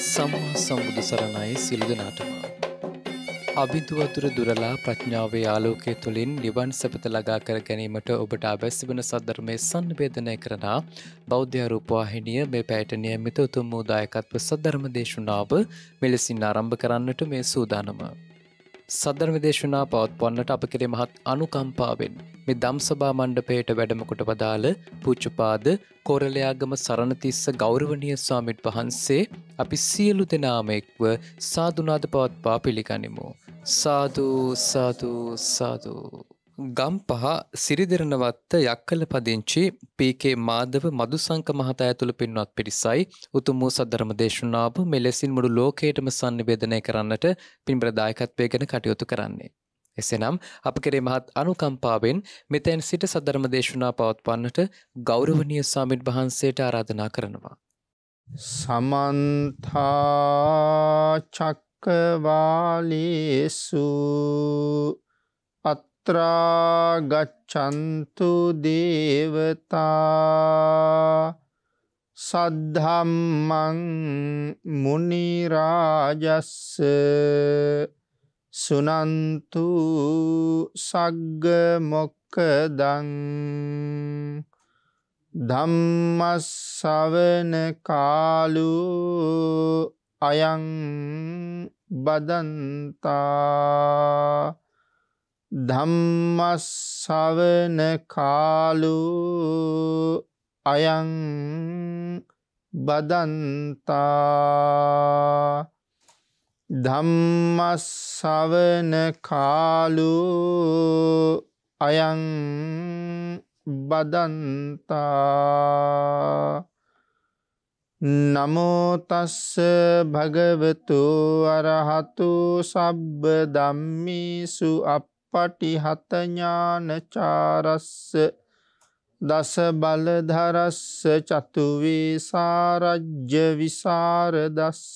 සම්මා සම්බුදු සරණයි සියලු දෙනාටම. අභිදු වතුර දුරලා ප්‍රඥාවේ ආලෝකය තුළින් නිවන් සැපත ළඟා කර ගැනීමට ඔබට අවශ්‍ය වන සද්ධර්මයේ සංනිවේදනය කරන බෞද්ධ රූපවාහිනිය මේ පැයට නියමිත උතුම් වූ දායකත්ව සද්ධර්ම දේශනාව මෙලෙසින් ආරම්භ කරන්නට මේ සූදානම. සද්ධර්ම දේශනා පවත්වන්නට අප කෙරේ මහත් අනුකම්පාවෙන් මේ ධම්සභා මණ්ඩපයට වැඩම කොට වදාළ පූජ්‍යපාද කොරළයාගම සරණතිස්ස ගෞරවනීය ස්වාමීන් වහන්සේ අපි සියලු දෙනාම එක්ව සාදුනාද පවත්වා පිළිගනිමු. සාදු සාදු සාදු. ගම්පහ සිරිදෙරණවත්ත යක්කල පදිංචි පී.කේ. මාධව මදුසංක මහතා ඇතුළු පින්වත් පිරිසයි උතුම් වූ සද්ධර්ම දේශනාව මෙලෙසින් මුළු ලෝකයටම සංනිවේදනය කරන්නට පින්බර දායකත්වය ගැන කටයුතු කරන්නේ. එසේනම් අප කෙරේ මහත් අනුකම්පාවෙන් මෙතෙන් සිට සද්ධර්ම දේශනා පවත්වන්නට ගෞරවනීය ස්වාමීන් වහන්සේට ආරාධනා කරනවා. සමන්ත චක්කවාලේසු අත්‍රා ගච්ඡන්තු දේවතා සද්ධම්මං මුනි රාජස්ස සුනන්තු සග්ග මොක්ඛදං ධම්මස්සවන කාලෝ අයං බදන්තා ධම්මස්සවන කාලෝ අයං බදන්තා ධම්මස්සවන කාලෝ අයං බදන්තා නමෝ තස්ස භගවතු අරහතු සබ්බ ධම්මේසු අප්පටිහත ඥානචාරස්ස දස බලධරස්ස චතු වේසාරජ්‍ය විසරදස්ස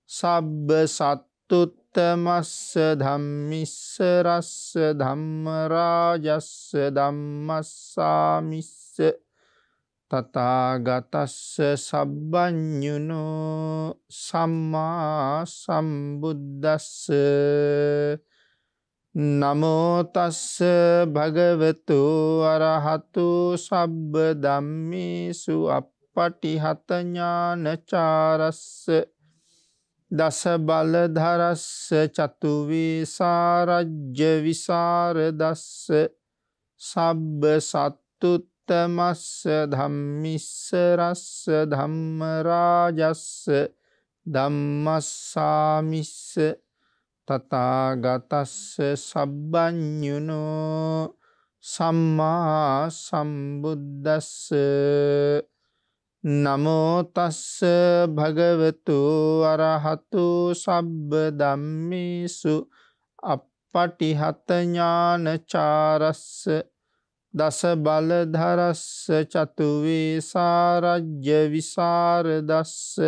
සබ්බ සත්තුත්තමස්ස ධම්මිස්ස රස්ස ධම්ම රාජස්ස ධම්මස්සාමිස්ස තථාගතස්ස සබ්බඤුනෝ සම්මා සම්බුද්දස්ස නමෝ තස්ස භගවතු අරහතු සබ්බ ධම්මේසු අප්පටිහත ඥානචාරස්ස දස බලධරස්ස චතු වේසාරජ්‍ය විසරදස්ස සබ්බ සත්තුත්තමස්ස ධම්මිස්ස රස්ස ධම්ම රාජස්ස ධම්මස්සාමිස්ස තථාගතස්ස සබ්බඤුනෝ සම්මා සම්බුද්දස්ස නමෝ තස්ස භගවතු අරහතු සබ්බ ධම්මේසු අප්පටිහත ඥානචාරස්ස දස බලධරස්ස චතු වේසාරජ්‍ය විසරදස්ස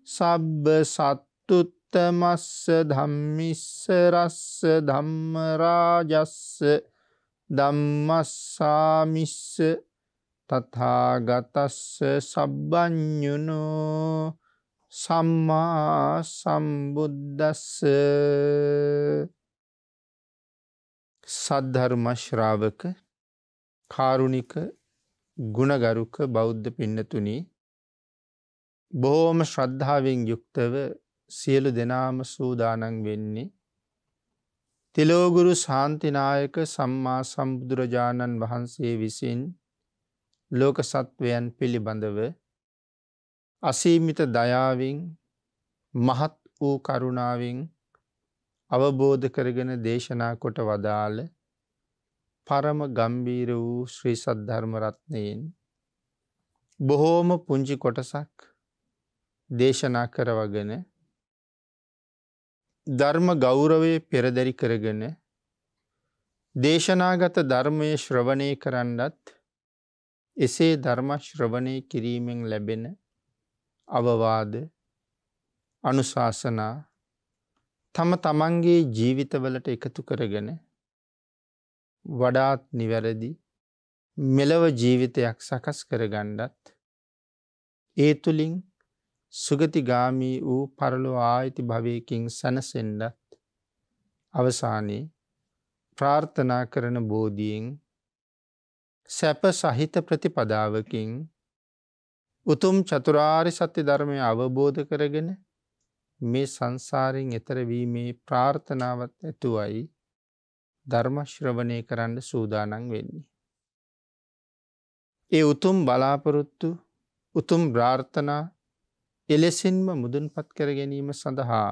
සබ්බ සත්තුත්තමස්ස ධම්මිස්ස රස්ස ධම්ම රාජස්ස ධම්මස්සාමිස්ස තථාගතස්ස සබ්බඤුනෝ සම්මා සම්බුද්දස්ස. සද්ධර්ම ශ්‍රාවක කාරුණික ගුණගරුක බෞද්ධ පින්නතුනි, බොහෝම ශ්‍රද්ධාවෙන් යුක්තව සියලු දෙනාම සූදානම් වෙන්නේ තිලෝගුරු ශාන්තිනායක සම්මා සම්බුදුරජාණන් වහන්සේ විසින් ලෝක සත්වයන් පිළිබඳව අසීමිත දයාවෙන් මහත් වූ කරුණාවෙන් අවබෝධ කරගෙන දේශනා කොට වදාළ පරම ගම්බීර වූ ශ්‍රී සද්ධර්ම රත්නයෙන් බොහෝම පුංචි කොටසක් දේශනා කරවගෙන ධර්ම ගෞරවයේ පෙරදරි කරගෙන දේශනාගත ධර්මයේ ශ්‍රවණය කරන්නත් එසේ ධර්ම ශ්‍රවණය කිරීමෙන් ලැබෙන අවවාද අනුශාසනා තම තමන්ගේ ජීවිතවලට එකතු කරගෙන වඩාත් නිවැරදි මෙලව ජීවිතයක් සකස් කරගන්නත් ඒ තුලින් සුගතිගාමී වූ පරලොව ආයති භවයකින් සැනසෙන්නත් අවසානයේ ප්‍රාර්ථනා කරන බෝධියෙන් සැප සහිත ප්‍රතිපදාවකින් උතුම් චතුරාර්ය සත්‍ය ධර්මය අවබෝධ කරගෙන මේ සංසාරයෙන් එතර වීමේ ප්‍රාර්ථනාවත් ඇතුවයි ධර්ම ශ්‍රවණය කරන්න සූදානම් වෙන්නේ. ඒ උතුම් බලාපොරොත්තු උතුම් ප්‍රාර්ථනා එලෙසින්ම මුදුන්පත් කර ගැනීම සඳහා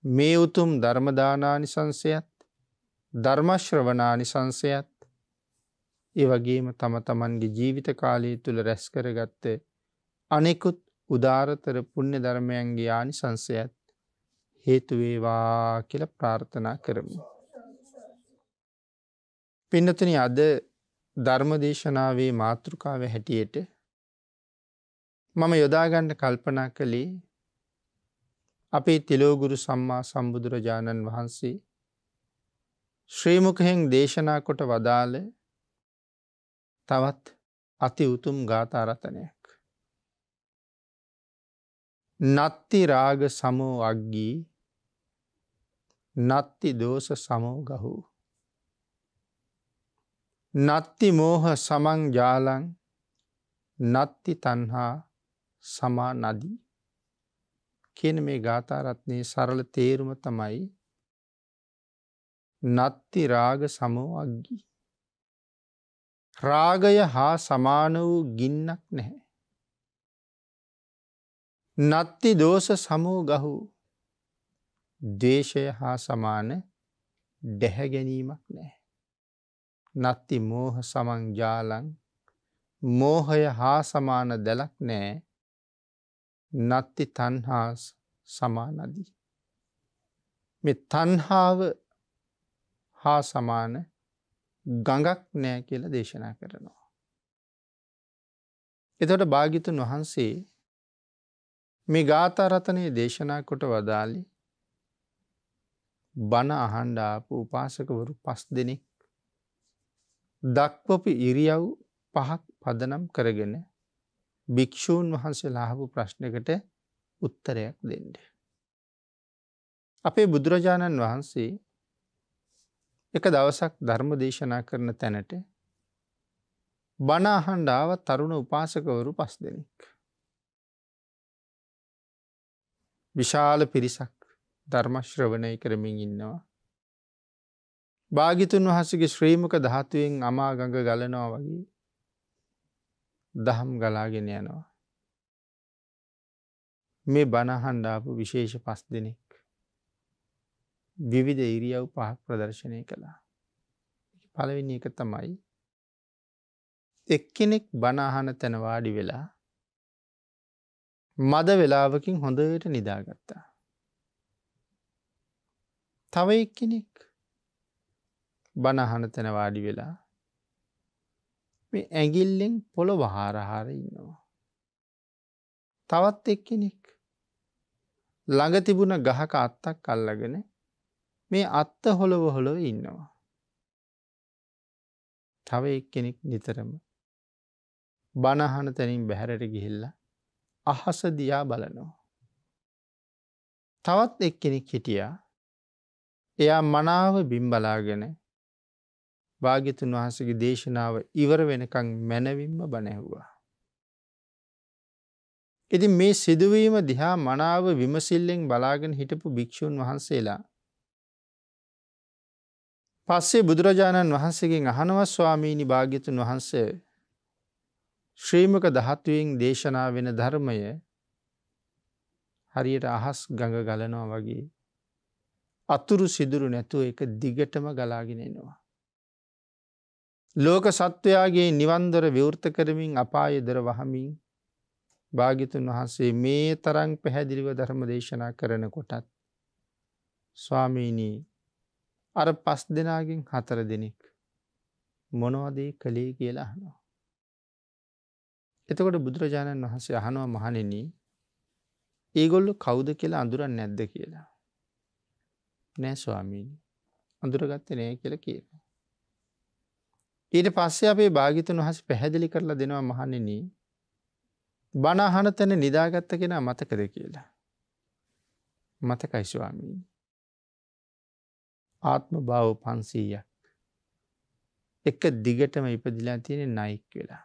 මේ උතුම් ධර්ම දානානිසංසයත් ධර්ම ශ්‍රවණානිසංසයත් ඒ වගේම තම තමන්ගේ ජීවිත කාලය තුල රැස් කරගත්ත අනෙකුත් උදාරතර පුණ්‍ය ධර්මයන්ගේ ආනිසංසයත් හේතු වේවා කියලා ප්‍රාර්ථනා කරමු. පින්නතුනි, අද ධර්ම දේශනාවේ මාතෘකාව හැටියට මම යොදා ගන්න කල්පනා කළේ අපේ තිලෝගුරු සම්මා සම්බුදුරජාණන් වහන්සේ ශ්‍රී මුඛයෙන් දේශනා කොට වදාළ තවත් අති උතුම් ගාථා රතනයක්. නත්ති රාග සමෝ අග්ගී නත්ති දෝෂ සමෝ ගහූ නත්ති මෝහ සමං ජාලං නත්ති තණ්හා සමා නදී කියන මේ ගාථා රත්නයේ සරල තේරුම තමයි නත්ති රාග සමෝ අග්ගී. රාගය හා සමාන වූ ගින්නක් නැහැ. නත්ති දෝෂ සමෝ ගහූ ද්වේෂය හා සමාන දැහැ ගැනීමක් නැහැ. නත්ති මෝහ සමං ජාලං මෝහය හා සමාන දැලක් නැහැ. නත්ති තණ්හා සමා නදී මේ තණ්හාව හා සමාන ගඟක් නැහැ කියලා දේශනා කරනවා. එතකොට භාග්‍යවතුන් වහන්සේ මේ ගාථා රතනයේ දේශනා කොට වදාළේ බණ අහන්න ආපු උපාසකවරු 5 දෙනෙක් දක්වපු ඉරියව් 5ක් පදනම් කරගෙන භික්ෂූන් වහන්සේලා අහපු ප්‍රශ්නකට උත්තරයක් දෙන්න. අපේ බුදුරජාණන් වහන්සේ එක දවසක් ධර්ම දේශනා කරන තැනට බණ අහන්න ආව තරුණ උපාසකවරු 5 දෙනෙක්. විශාල පිරිසක් ධර්ම ශ්‍රවණය කරමින් ඉන්නවා. භාග්‍යවතුන් වහන්සේගේ ශ්‍රී මුඛ ධාතුවෙන් අමා ගඟ ගලනවා වගේ දහම් ගලාගෙන යනවා. මේ බණ අහන්න ආපු විශේෂ 5 දෙනෙක් විවිධ ඉරියව් 5ක් ප්‍රදර්ශනය කළා. පළවෙනි එක තමයි එක්කෙනෙක් බණ අහන තැන වාඩි වෙලා මද වේලාවකින් හොඳට නිදාගත්තා. තව එක්කෙනෙක් බණ අහන තැන වාඩි වෙලා මේ ඇඟිල්ලෙන් පොළව හාර ඉන්නවා. තවත් එක්කෙනෙක් ළඟ තිබුණ ගහක අත්තක් අල්ලගෙන මේ අත්ත හොලව ඉන්නවා. තව එක්කෙනෙක් නිතරම බණ අහන තැනින් බැහැරට ගිහිල්ලා අහස දිහා බලනවා. තවත් එක්කෙනෙක් හිටියා. එයා මනාව බිම් බලාගෙන භාග්‍යවතුන් වහන්සේගේ දේශනාව ඉවර වෙනකන් මනවින්ම බණ ඇහුවා. ඉතින් මේ සිදුවීම දිහා මනාව විමසිල්ලෙන් බලාගෙන හිටපු භික්ෂුන් වහන්සේලා පස්සේ බුදුරජාණන් වහන්සේගෙන් අහනවා, ස්වාමීනි භාග්‍යවතුන් වහන්සේ ශ්‍රී මුඛ ධාතුවෙන් දේශනා වෙන ධර්මය හරියට අහස් ගඟ ගලනවා වගේ අතුරු සිදුරු නැතුව එක දිගටම ගලාගෙන එනවා. ලෝක සත්වයාගේ නිවන් දොර විවෘත කරමින් අපාය දොර වහමින් භාග්‍යවතුන් වහන්සේ මේ තරම් පැහැදිලිව ධර්ම දේශනා කරනකොටත් ස්වාමීනි අර 5 දෙනාගෙන් 4 දෙනෙක් මොනවද කළේ කියලා අහනවා. එතකොට බුදුරජාණන් වහන්සේ අහනවා, මහණෙනි ඒගොල්ලෝ කවුද කියලා අඳුරන්නේ නැද්ද කියලා. නෑ ස්වාමීනි, අඳුරගත්තේ නෑ කියලා කියනවා. ඊට පස්සේ අපේ භාග්‍යවතුන් වහන්සේ පැහැදිලි කරලා දෙනවා, මහණෙනි බණ අහන තැන නිදාගත්ත කෙනා මතකද කියලා. මතකයි ස්වාමීනි. ආත්ම භාව 500ක් එක දිගටම ඉපදිලා තියෙන නයික් වෙලා.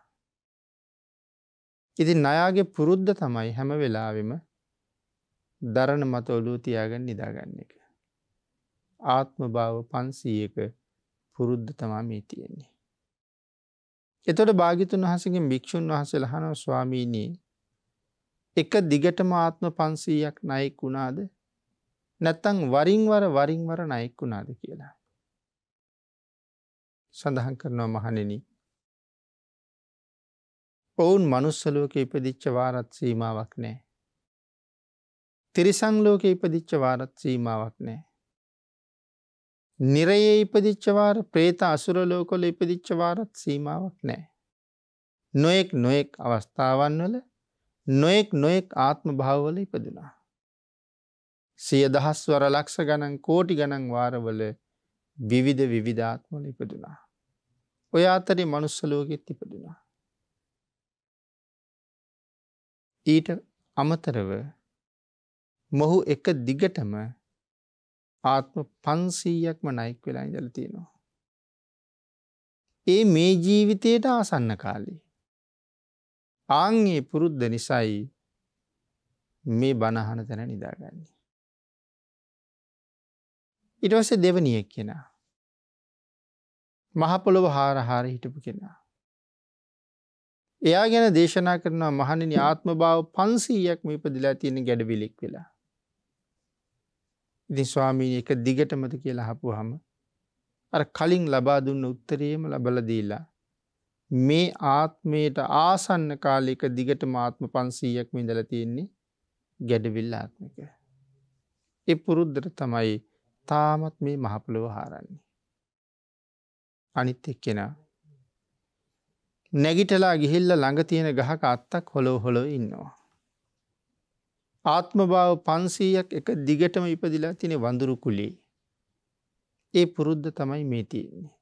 ඉතින් ණයාගේ පුරුද්ද තමයි හැම වෙලාවෙම දරණ මත ඔළුව තියාගෙන නිදාගන්න එක. ආත්ම භාව 500ක පුරුද්ද තමයි මේ තියෙන්නේ. එතකොට භාග්‍යතුන් වහන්සේගෙන් භික්ෂුන් වහන්සේලා අහනවා ස්වාමීනි එක දිගටම ආත්ම 500ක් ණයෙක් වුණාද? නැත්තම් වරින් වර ණයෙක් වුණාද කියලා. සඳහන් කරනවා මහණෙනි. ඔවුන් මනුස්ස ලෝකේ ඉපදිච්ච වාරත් සීමාවක් නැහැ. තිරිසන් ලෝකේ ඉපදිච්ච වාරත් සීමාවක් නැහැ. නිරයේ ඉපදිච්ච වාර, പ്രേත අසුර ලෝකවල ඉපදිච්ච වාරත් සීමාවක් නැහැ. නොඑක් අවස්ථාවන් වල නොඑක් ආත්ම භාවවල ඉපදුනා. සිය දහස් වර ලක්ෂ ගණන් කෝටි ගණන් වාරවල විවිධ ආත්මවල ඉපදුනා. ඔය අතරේ මනුස්ස ලෝකෙත් ඉපදුනා. ඊට අමතරව මොහු එක දිගටම ආත්ම 500ක්ම ණයෙක් වෙලා ඉඳලා තියෙනවා. ඒ මේ ජීවිතයට ආසන්න කාලේ. ආන්ගේ පුරුද්ද නිසායි මේ බණ අහන තැන නිදාගන්නේ. ඊට පස්සේ දෙවණියෙක් කෙනා. මහ පොළොව හාර හිටපු කෙනා. එයා ගැන දේශනා කරනවා මහණෙනි ආත්ම භාව 500ක්ම ඉපදිලා තියෙන ගැඩවිලෙක් වෙලා. ඉතින් ස්වාමීනි එක දිගටමද කියලා අහපුවාම අර කලින් ලබා දුන්න උත්තරේම ලබලා දීලා මේ ආත්මයට ආසන්න කාලයක දිගටම ආත්ම 500ක්ම ඉඳලා තියෙන්නේ ගැඩවිල්ල ආත්මික. ඒ පුරුද්දට තමයි තාමත් මේ මහ පොළොව හාරන්නේ. අනිත් එක්කෙනා නැගිටලා ගිහිල්ලා ළඟ තියෙන ගහක අත්තක් හොලව ඉන්නවා. ආත්ම භාව 500ක් එක දිගටම ඉපදිලා තියෙන වඳුරු කුලේ. ඒ පුරුද්ද තමයි මේ තියෙන්නේ.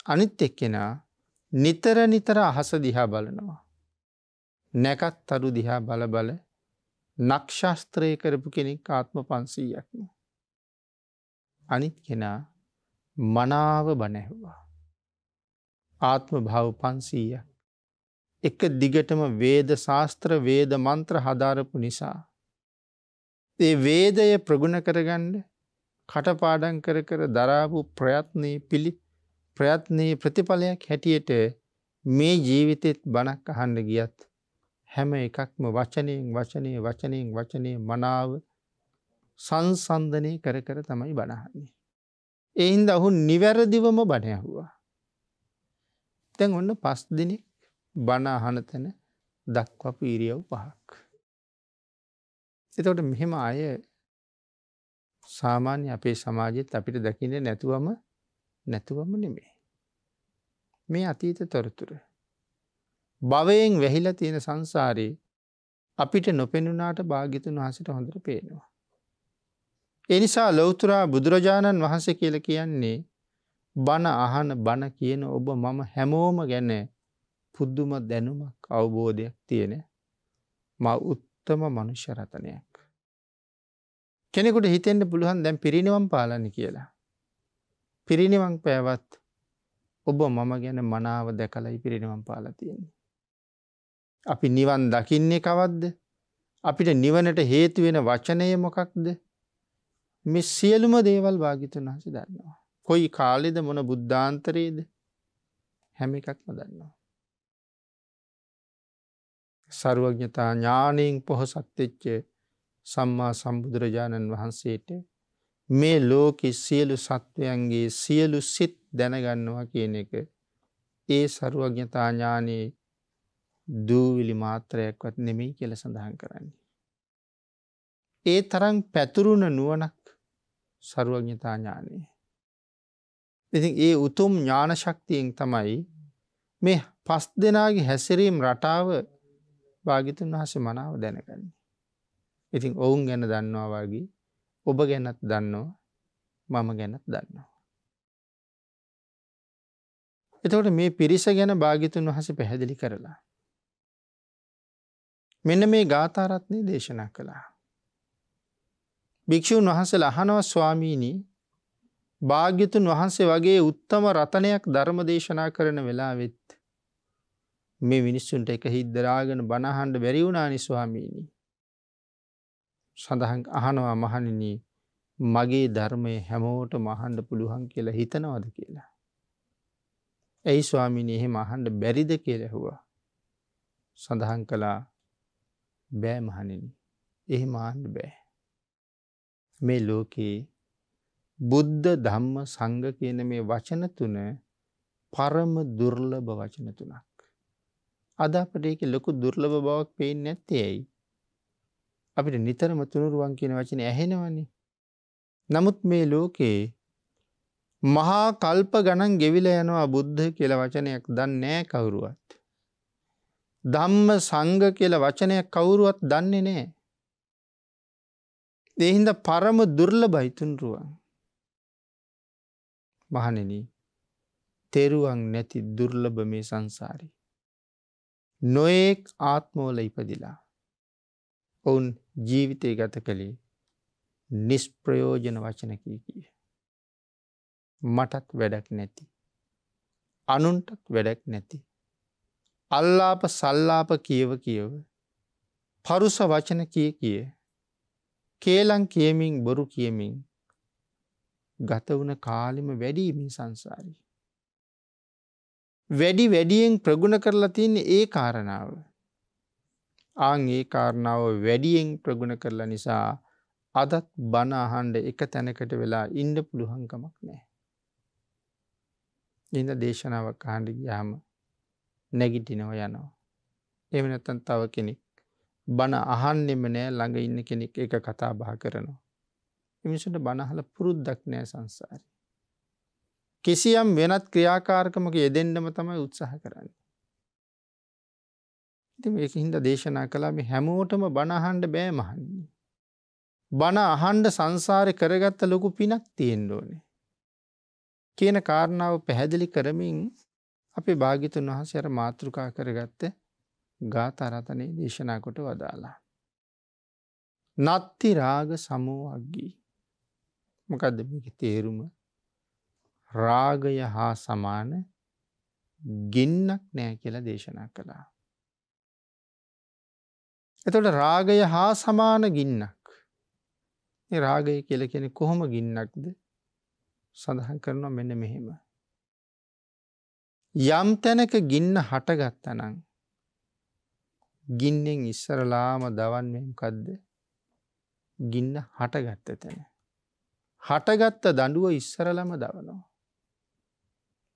අනිත් එක්කෙනා නිතර අහස දිහා බලනවා. නැකත් තරු දිහා බල නක්ෂත්‍රය කරපු කෙනෙක් ආත්ම 500ක්ම. අනිත් කෙනා මනාව බණ ඇහුවා. ආත්ම භාව 500ක් එක දිගටම වේද ශාස්ත්‍ර වේද මන්ත්‍ර හදාරපු නිසා ඒ වේදය ප්‍රගුණ කරගන්න කටපාඩම් කර දරාපු ප්‍රයත්නයේ ප්‍රතිඵලයක් හැටියට මේ ජීවිතෙත් බණක් අහන්න ගියත් හැම එකක්ම වචනයෙන් මනාව සංසන්දනය කර තමයි බණ අහන්නේ. ඒ හින්දා ඔහු නිවැරදිවම බණ ඇහුවා. දැන් ඔන්න 5 දිනක් බණ අහන තැන දක්වපු ඉරියව් 5ක්. එතකොට මෙහෙම අය සාමාන්‍ය අපේ සමාජෙත් අපිට දකින්නේ නැතුවම නෙමෙයි. මේ අතීත තොරතුරු භවයෙන් වැහිලා තියෙන සංසාරේ අපිට නොපෙනුනාට භාග්‍යතුන් වහන්සේට හොඳට පේනවා. ඒ නිසා ලෞතර බුදුරජාණන් වහන්සේ කියලා කියන්නේ බණ අහන බණ කියන ඔබ මම හැමෝම ගැන පුදුම දැනුමක් අවබෝධයක් තියෙන උත්තම මනුෂ්‍ය රතනයක්. කෙනෙකුට හිතෙන්න පුළුවන් දැන් පිරිනිවන් පාලන්නේ කියලා. පිරිනිවන් පෑවත් ඔබ මම ගැන මනාව දැකලායි පිරිනිවන් පාලා තියෙන්නේ. අපි නිවන් දකින්නේ කවද්ද? අපිට නිවනට හේතු වෙන වචනය මොකක්ද? මේ සියලුම දේවල් භාග්‍යතුන් වහන්සේ දන්නවා. කොයි කාලෙද මොන බුද්ධාන්තරයේද හැම එකක්ම දන්නවා. සර්වඥතා ඥාණයෙන් පොහොසත් වෙච්ච සම්මා සම්බුදුරජාණන් වහන්සේට මේ ලෝකේ සියලු සත්වයන්ගේ සියලු සිත් දැනගන්නවා කියන එක ඒ සර්වඥතා ඥානයේ දූවිලි මාත්‍රයක්වත් නෙමෙයි කියලා සඳහන් කරන්නේ. ඒ තරම් පැතුරුණ නුවණක් සර්වඥතා ඥානය. ඉතින් ඒ උතුම් ඥාන ශක්තියෙන් තමයි මේ 5 දෙනාගේ හැසිරීම රටාව භාග්‍යතුන් වහන්සේ මනාව දැනගන්නේ. ඉතින් ඔවුන් ගැන දන්නවා වගේ ඔබ ගැනත් දන්නවා මම ගැනත් දන්නවා. එතකොට මේ පිරිස ගැන භාග්‍යතුන් වහන්සේ පැහැදිලි කරලා මෙන්න මේ ගාථා රත්නය දේශනා කළා. භික්ෂුන් වහන්සේලා අහනවා ස්වාමීනි භාග්‍යතුන් වහන්සේ වගේ උත්තම රතනයක් ධර්ම දේශනා කරන වෙලාවෙත් මේ මිනිස්සුන්ට එක හිද්දරාගෙන බණ අහන්න බැරි වුණානි ස්වාමීනි. සඳහන් අහනවා මහණෙනි මගේ ධර්මයේ හැමෝටම අහන්න පුළුවන් කියලා හිතනවද කියලා. ඇයි ස්වාමීනි එහෙම අහන්න බැරිද කියලා ඇහුවා. සඳහන් කළා බෑ මහණෙනි. එහෙම අහන්න බෑ. මේ ලෝකේ බුද්ධ ධම්ම සංඝ කියන මේ වචන තුන පරම දුර්ලභ වචන තුනක්. අද අපිට ඒකේ ලොකු දුර්ලභ බවක් පේන්නේ නැත්තේ ඇයි? අපිට නිතරම තුනුරුවන් කියන වචනේ ඇහෙනවනේ. නමුත් මේ ලෝකේ මහා කල්ප ගණන් ගෙවිලා යනවා බුද්ධ කියලා වචනයක් දන්නේ නැහැ කවුරුවත්. ධම්ම සංඝ කියලා වචනයක් කවුරුවත් දන්නේ නැහැ. ඒ හින්දා පරම දුර්ලභයි තුනුරුවන්. මහණෙනි තෙරුවන් නැති දුර්ලභ මේ සංසාරේ. නොඑක් ආත්මවල ඉපදිලා ඔවුන් ජීවිතය ගත කළේ නිෂ්ප්‍රයෝජන වචන කී. මටත් වැඩක් නැති. අනුන්ටත් වැඩක් නැති. අල්ලාප සල්ලාප කියව පරුස වචන කිය කේලම් කියමින් බොරු කියමින් ගත වුණ කාලෙම වැඩි මේ සංසාරේ. වැඩියෙන් ප්‍රගුණ කරලා තියෙන්නේ ඒ කාරණාව. ආන් ඒ කාරණාව වැඩියෙන් ප්‍රගුණ කරලා නිසා අදත් බණ අහන්න එක තැනකට වෙලා ඉන්න පුළුවන් කමක් නැහැ. ඉන්න දේශනාවක් අහන්න ගියාම නැගිටිනවා යනවා. එහෙම නැත්නම් තව කෙනෙක් බණ අහන්නෙම නැහැ ළඟ ඉන්න කෙනෙක් එක කතා බහ කරනවා. මිනිසුන්ට බණ අහලා පුරුද්දක් නැහැ සංසාරේ. කිසියම් වෙනත් ක්‍රියාකාරකමක යෙදෙන්නම තමයි උත්සාහ කරන්නේ. ඉතින් මේකින්ද දේශනා කළා මේ හැමෝටම බණ අහන්න බෑ මහන්නේ. බණ අහන්න සංසාරේ කරගත්ත ලොකු පිනක් තියෙන්න ඕනේ. කියන කාරණාව පැහැදිලි කරමින් අපේ භාග්‍යතුන් වහන්සේ අර මාතෘකා කරගත්ත ගාථා රතනේ දේශනා කොට වදාලා. නත්ති රාග සමෝ අග්ගී. මොකද්ද මේකේ තේරුම? රාගය හා සමාන ගින්නක් නෑ කියලා දේශනා කළා. එතකොට රාගය හා සමාන ගින්නක්. මේ රාගය කියලා කියන්නේ කොහොම ගින්නක්ද? සඳහන් කරනවා මෙන්න මෙහෙම. යම් තැනක ගින්න හටගත්තා නම් ගින්නෙන් ඉස්සරලාම දවන්නේ මොකද්ද? ගින්න හටගත්ත තැන. හටගත්ත දඬුව ඉස්සරලම දවනවා.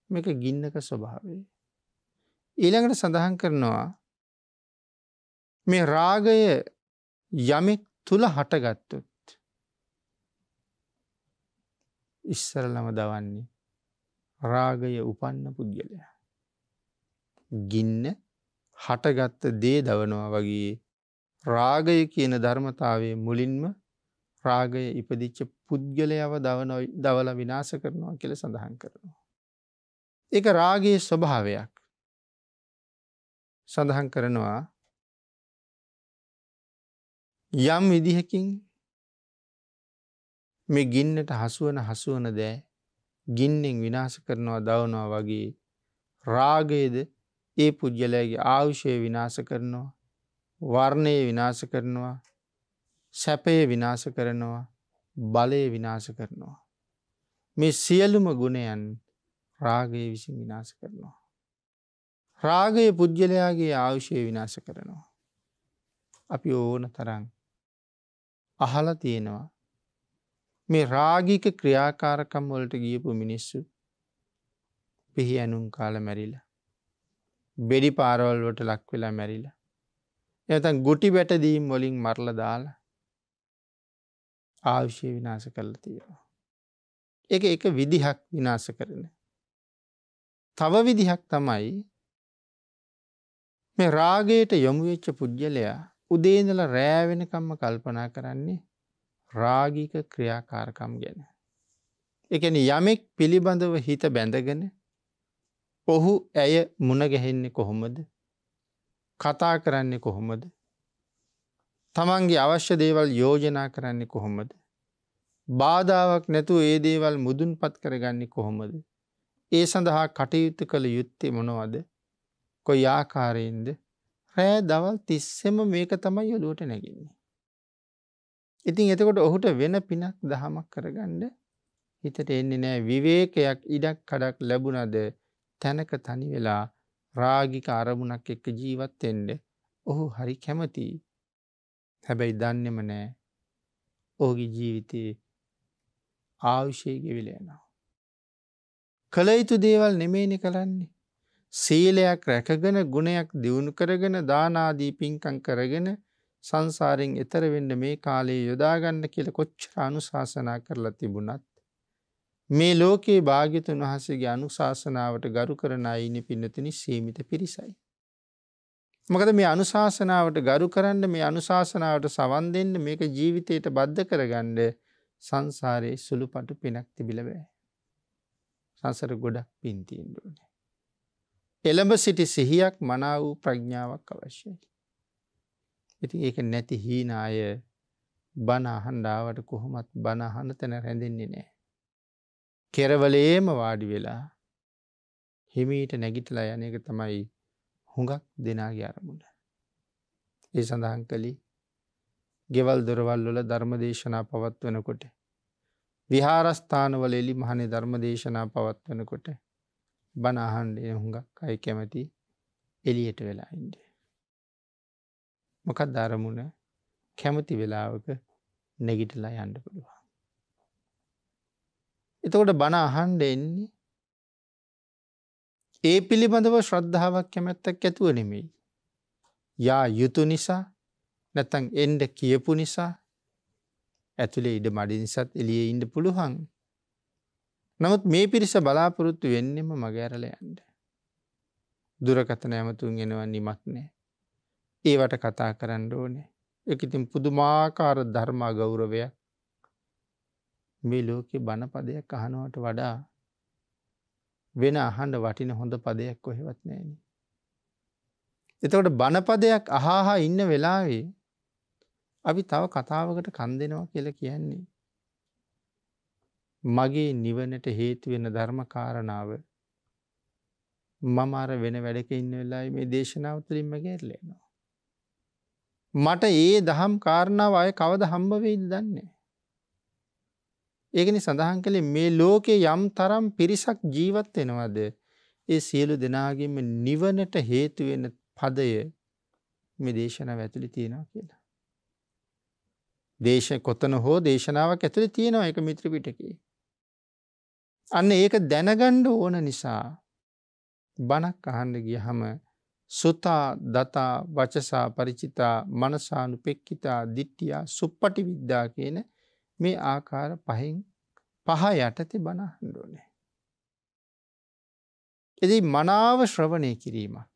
මේක ගින්නක ස්වභාවය. ඊළඟට සඳහන් කරනවා මේ රාගය යමෙක් තුල හටගත්තොත් ඉස්සරලම දවන්නේ රාගය උපන්න පුද්ගලයා. ගින්න හටගත්ත දේ දවනවා වගේ රාගය කියන ධර්මතාවයේ මුලින්ම රාගය ඉපදිච්ච පුද්ගලයාව දවලා විනාශ කරනවා කියලා සඳහන් කරනවා. ඒක රාගයේ ස්වභාවයක්. සඳහන් කරනවා යම් විදිහකින් මේ ගින්නට හසුවන දෑ ගින්නෙන් විනාශ කරනවා දවනවා වගේ රාගයේද ඒ පුජ්‍යලයාගේ ආයුෂය විනාශ කරනවා, වර්ණය විනාශ කරනවා, සැපය විනාශ කරනවා, බලය විනාශ කරනවා. මේ සියලුම ගුණයන් රාගය විසින් විනාශ කරනවා. රාගය පුජ්‍යලයාගේ ආයුෂය විනාශ කරනවා. අපි ඕන තරම් අහලා තියෙනවා මේ රාගික ක්‍රියාකාරකම් වලට ගියපු මිනිස්සු පිහි ඇනුම් කාලා මැරිලා, බෙඩි පාරවල් වලට ලක් වෙලා මැරිලා, නැත්නම් ගුටි බැට දීම් වලින් මරලා දාලා ආයුෂය විනාශ කරලා තියෙනවා. ඒක එක විදිහක් විනාශ කරන. තව විදිහක් තමයි මේ රාගයට යොමු වෙච්ච පුජ්‍යලයා උදේ ඉඳලා රෑ වෙනකම්ම කල්පනා කරන්නේ රාගික ක්‍රියාකාරකම් ගැන. ඒ කියන්නේ යමෙක් පිළිබඳව හිත බැඳගෙන ඔහු ඇය මුණ ගැහෙන්නේ කොහොමද? කතා කරන්නේ කොහොමද? තමන්ගේ අවශ්‍ය දේවල් යෝජනා කරන්නේ කොහොමද? බාධාවක් නැතුව ඒ දේවල් මුදුන්පත් කරගන්නේ කොහොමද? ඒ සඳහා කටයුතු කළ යුත්තේ මොනවද? කොයි ආකාරයෙන්ද? රෑ දවල් තිස්සෙම මේක තමයි ඔළුවට නැගෙන්නේ. ඉතින් එතකොට ඔහුට වෙන පිනක් දහමක් කරගන්න හිතට එන්නේ නැහැ. විවේකයක් ඉඩක් කඩක් ලැබුණද තැනක තනි වෙලා රාගික අරමුණක් එක්ක ජීවත් වෙන්න ඔහු හරි කැමතියි. හැබැයි දන්නේම නැහැ ඔහුගේ ජීවිතේ ආයුෂය ගෙවිලා යනවා. කළ යුතු දේවල් නෙමෙයිනේ කරන්නේ. සීලයක් රැකගෙන ගුණයක් දියුණු කරගෙන දාන ආදී පින්කම් කරගෙන සංසාරයෙන් එතර වෙන්න මේ කාලේ යොදා ගන්න කියලා කොච්චර අනුශාසනා කරලා තිබුණත් මේ ලෝකේ භාග්‍යතුන් වහන්සේගේ අනුශාසනාවට ගරු කරන අය ඉන්නේ පින්නතුනි සීමිත පිරිසයි. මොකද මේ අනුශාසනාවට ගරු කරන්න, මේ අනුශාසනාවට සවන් දෙන්න, මේක ජීවිතයට බද්ධ කරගන්න සංසාරේ සුළුපටු පිනක් තිබිලා බෑ. සංසාර ගොඩක් පින් තියෙන්න ඕනේ. එළඹ සිටි සිහියක්, මනා වූ ප්‍රඥාවක් අවශ්‍යයි. ඉතින් ඒක නැති හීන අය බණ අහන්න ආවට කොහොමත් බණ අහන තැන රැඳෙන්නේ නැහැ. කෙරවලේම වාඩි වෙලා හිමීට නැගිටලා යන එක තමයි හුඟක් දෙනාගේ අරමුණ. ඒ සඳහන් කළේ ගෙවල් දොරවල් වල ධර්මදේශනා පවත්වනකොට, විහාරස්ථානවල එලි මහනේ ධර්මදේශනා පවත්වනකොට බණ අහන්න හුඟක් අය කැමති එළියට වෙලා ඉන්නේ. මොකක්ද අරමුණ? කැමති වෙලාවක නැගිටලා යන්න පුළුවන්. එතකොට බණ අහන්න එන්නේ ඒ පිළිබඳව ශ්‍රද්ධාවක් කැමැත්තක් ඇතුව නෙමෙයි. යා යුතු නිසා, නැත්නම් එන්න කියපු නිසා, ඇතුලේ ඉඩ මඩි නිසාත් එළියේ ඉන්න පුළුවන්. නමුත් මේ පිරිස බලාපොරොත්තු වෙන්නෙම මග ඇරලා යන්න. දුරකථන ඇමතුම් එනවා නිමක් නැහැ. ඒවට කතා කරන්න ඕනේ. ඒක ඉතින් පුදුමාකාර ධර්ම ගෞරවයක්. මේ ලෝකේ බණ පදයක් අහනවට වඩා වෙන අහන්න වටින හොඳ පදයක් කොහෙවත් නැහැනේ. එතකොට බණ පදයක් අහහා ඉන්න වෙලාවේ අපි තව කතාවකට කන් දෙනවා කියලා කියන්නේ මගේ නිවනට හේතු වෙන ධර්ම කාරණාව මම අර වෙන වැඩක ඉන්න වෙලාවේ මේ දේශනාව තුළින් මගහැරලා යනවා. මට ඒ දහම් කාරණාව අය කවද හම්බ වෙයිද දන්නේ නැහැ. ඒකනේ සඳහන් කළේ මේ ලෝකේ යම් තරම් පිරිසක් ජීවත් වෙනවද ඒ සියලු දෙනාගේම නිවනට හේතු වෙන පදය මේ දේශනාව ඇතුලේ තියෙනවා කියලා. කොතන හෝ දේශනාවක් ඇතුලේ තියෙනවා ඒක මිත්‍ර පිටකේ. අන්න ඒක දැනගන්න ඕන නිසා බණක් අහන්න ගියහම සුතා දතා වචසා ಪರಿචිතා මනසානුපෙක්කිතා දිට්ඨියා සුප්පටි විද්‍යා කියන මේ ආකාර පහ යටතේ බණ අහන්න ඕනේ. ඉතින් මනාව ශ්‍රවණය කිරීමක්.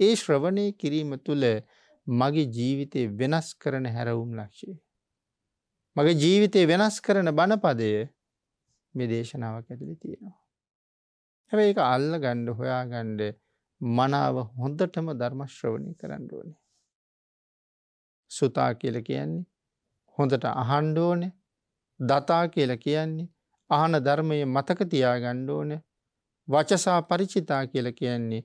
ඒ ශ්‍රවණය කිරීම තුළ මගේ ජීවිතේ වෙනස් කරන හැරවුම් ලක්ෂ්‍යය. මගේ ජීවිතේ වෙනස් කරන බණපදය මේ දේශනාවක් ඇතුලේ තියෙනවා. හැබැයි ඒක අල්ලගන්න හොයාගන්න මනාව හොඳටම ධර්ම ශ්‍රවණය කරන්න ඕනේ. සුතා කියලා කියන්නේ හොඳට අහන්න ඕනේ. දතා කියලා කියන්නේ අහන ධර්මයේ මතක තියාගන්න ඕනේ. වචසා ಪರಿචිතා කියලා කියන්නේ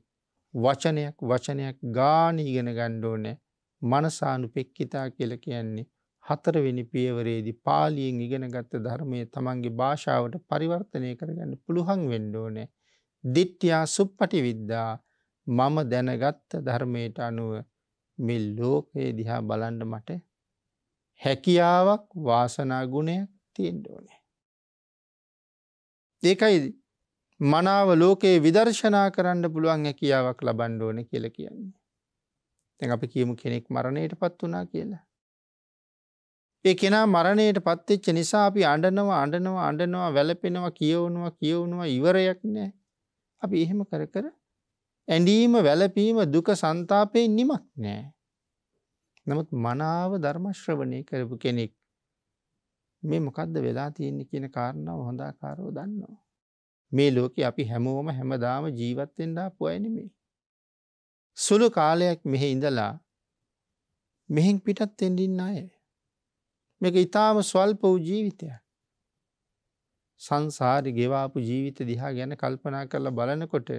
වචනයක් ගාන ඉගෙන ගන්න ඕනේ. මනසානුපෙක්කිතා කියලා කියන්නේ හතරවෙනි පියවරේදී පාලියෙන් ඉගෙනගත්ත ධර්මයේ තමන්ගේ භාෂාවට පරිවර්තනය කරගන්න පුළුවන් වෙන්න ඕනේ. දිට්ඨියා සුප්පටි විද්‍යා මම දැනගත්ත ධර්මයට අනුව මේ ලෝකේ දිහා බලන්න මට හැකියාවක් වාසනා ගුණයක් තියෙන්න ඕනේ. ඒකයි මනාව ලෝකේ විදර්ශනා කරන්න පුළුවන් හැකියාවක් ලබන්න ඕනේ කියලා කියන්නේ. දැන් අපි කියමු කෙනෙක් මරණයටපත් වුණා කියලා. ඒ කෙනා මරණයටපත් වෙච්ච නිසා අපි අඬනවා වැළපෙනවා කියවනවා ඉවරයක් නැහැ. අපි එහෙම කර ඇඬීම වැළපීම දුක ਸੰతాපේ නිමක් නැහැ. නමුත් මනාව ධර්ම ශ්‍රවණය කරපු කෙනෙක් මේ මොකද්ද වෙලා තියෙන්නේ කියන කාරණාව හොඳ ආකාරව දන්නවා. මේ ලෝකේ අපි හැමෝම හැමදාම ජීවත් වෙන්න ආපු අය නෙමෙයි. සුළු කාලයක් මෙහි ඉඳලා මෙහෙන් පිටත් වෙන්න අය. මේක ඊටාම ස්වල්ප වූ ජීවිතයක්. සංසාරේ ගෙවාපු ජීවිත දිහා ගැන කල්පනා කරලා බලනකොට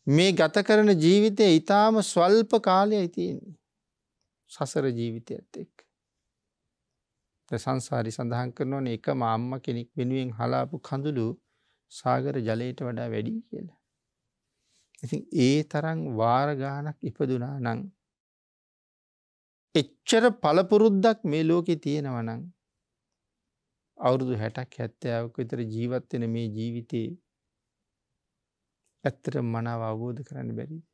මේ ගත කරන ජීවිතය ඊටාම ස්වල්ප කාලයයි තියෙන්නේ. සසර ජීවිතයත් එක්ක. සංසාරي සඳහන් කරනෝනේ එකම අම්මා කෙනෙක් වෙනුවෙන් හලාපු කඳුළු සාගර ජලයට වඩා වැඩි කියලා. ඉතින් ඒ තරම් වාර ගානක් ඉපදුනා නම් එච්චර පළපුරුද්දක් මේ ලෝකේ තියෙනවා නම් අවුරුදු 60ක් 70ක් විතර ජීවත් වෙන මේ ජීවිතේ ඇත්තටම මනාව අවබෝධ කරන්න බැරිද?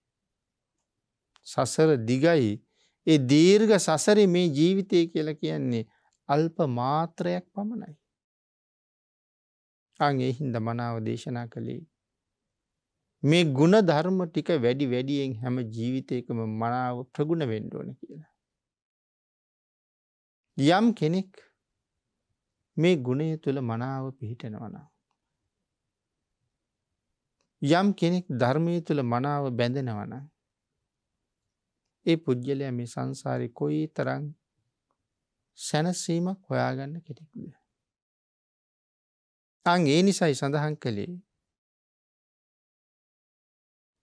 සසර දිගයි. ඒ දීර්ඝ සසරේ මේ ජීවිතය කියලා කියන්නේ අල්ප මාත්‍රයක් පමණයි. ඒ හින්දා මනාව දේශනා කළේ මේ ගුණ ධර්ම ටික වැඩි වැඩියෙන් හැම ජීවිතයකම මනාව ප්‍රගුණ වෙන්න ඕන කියලා. යම් කෙනෙක් මේ ගුණය තුල මනාව පිහිටනවා නම් යම් කෙනෙක් ධර්මයේ තුල මනාව බැඳෙනවා නම් ඒ පුජ්‍යලයා මේ සංසාරේ කොයිතරම් සැනසීමක් හොයාගන්න කෙනෙක්ද? ඒ නිසයි සඳහන් කළේ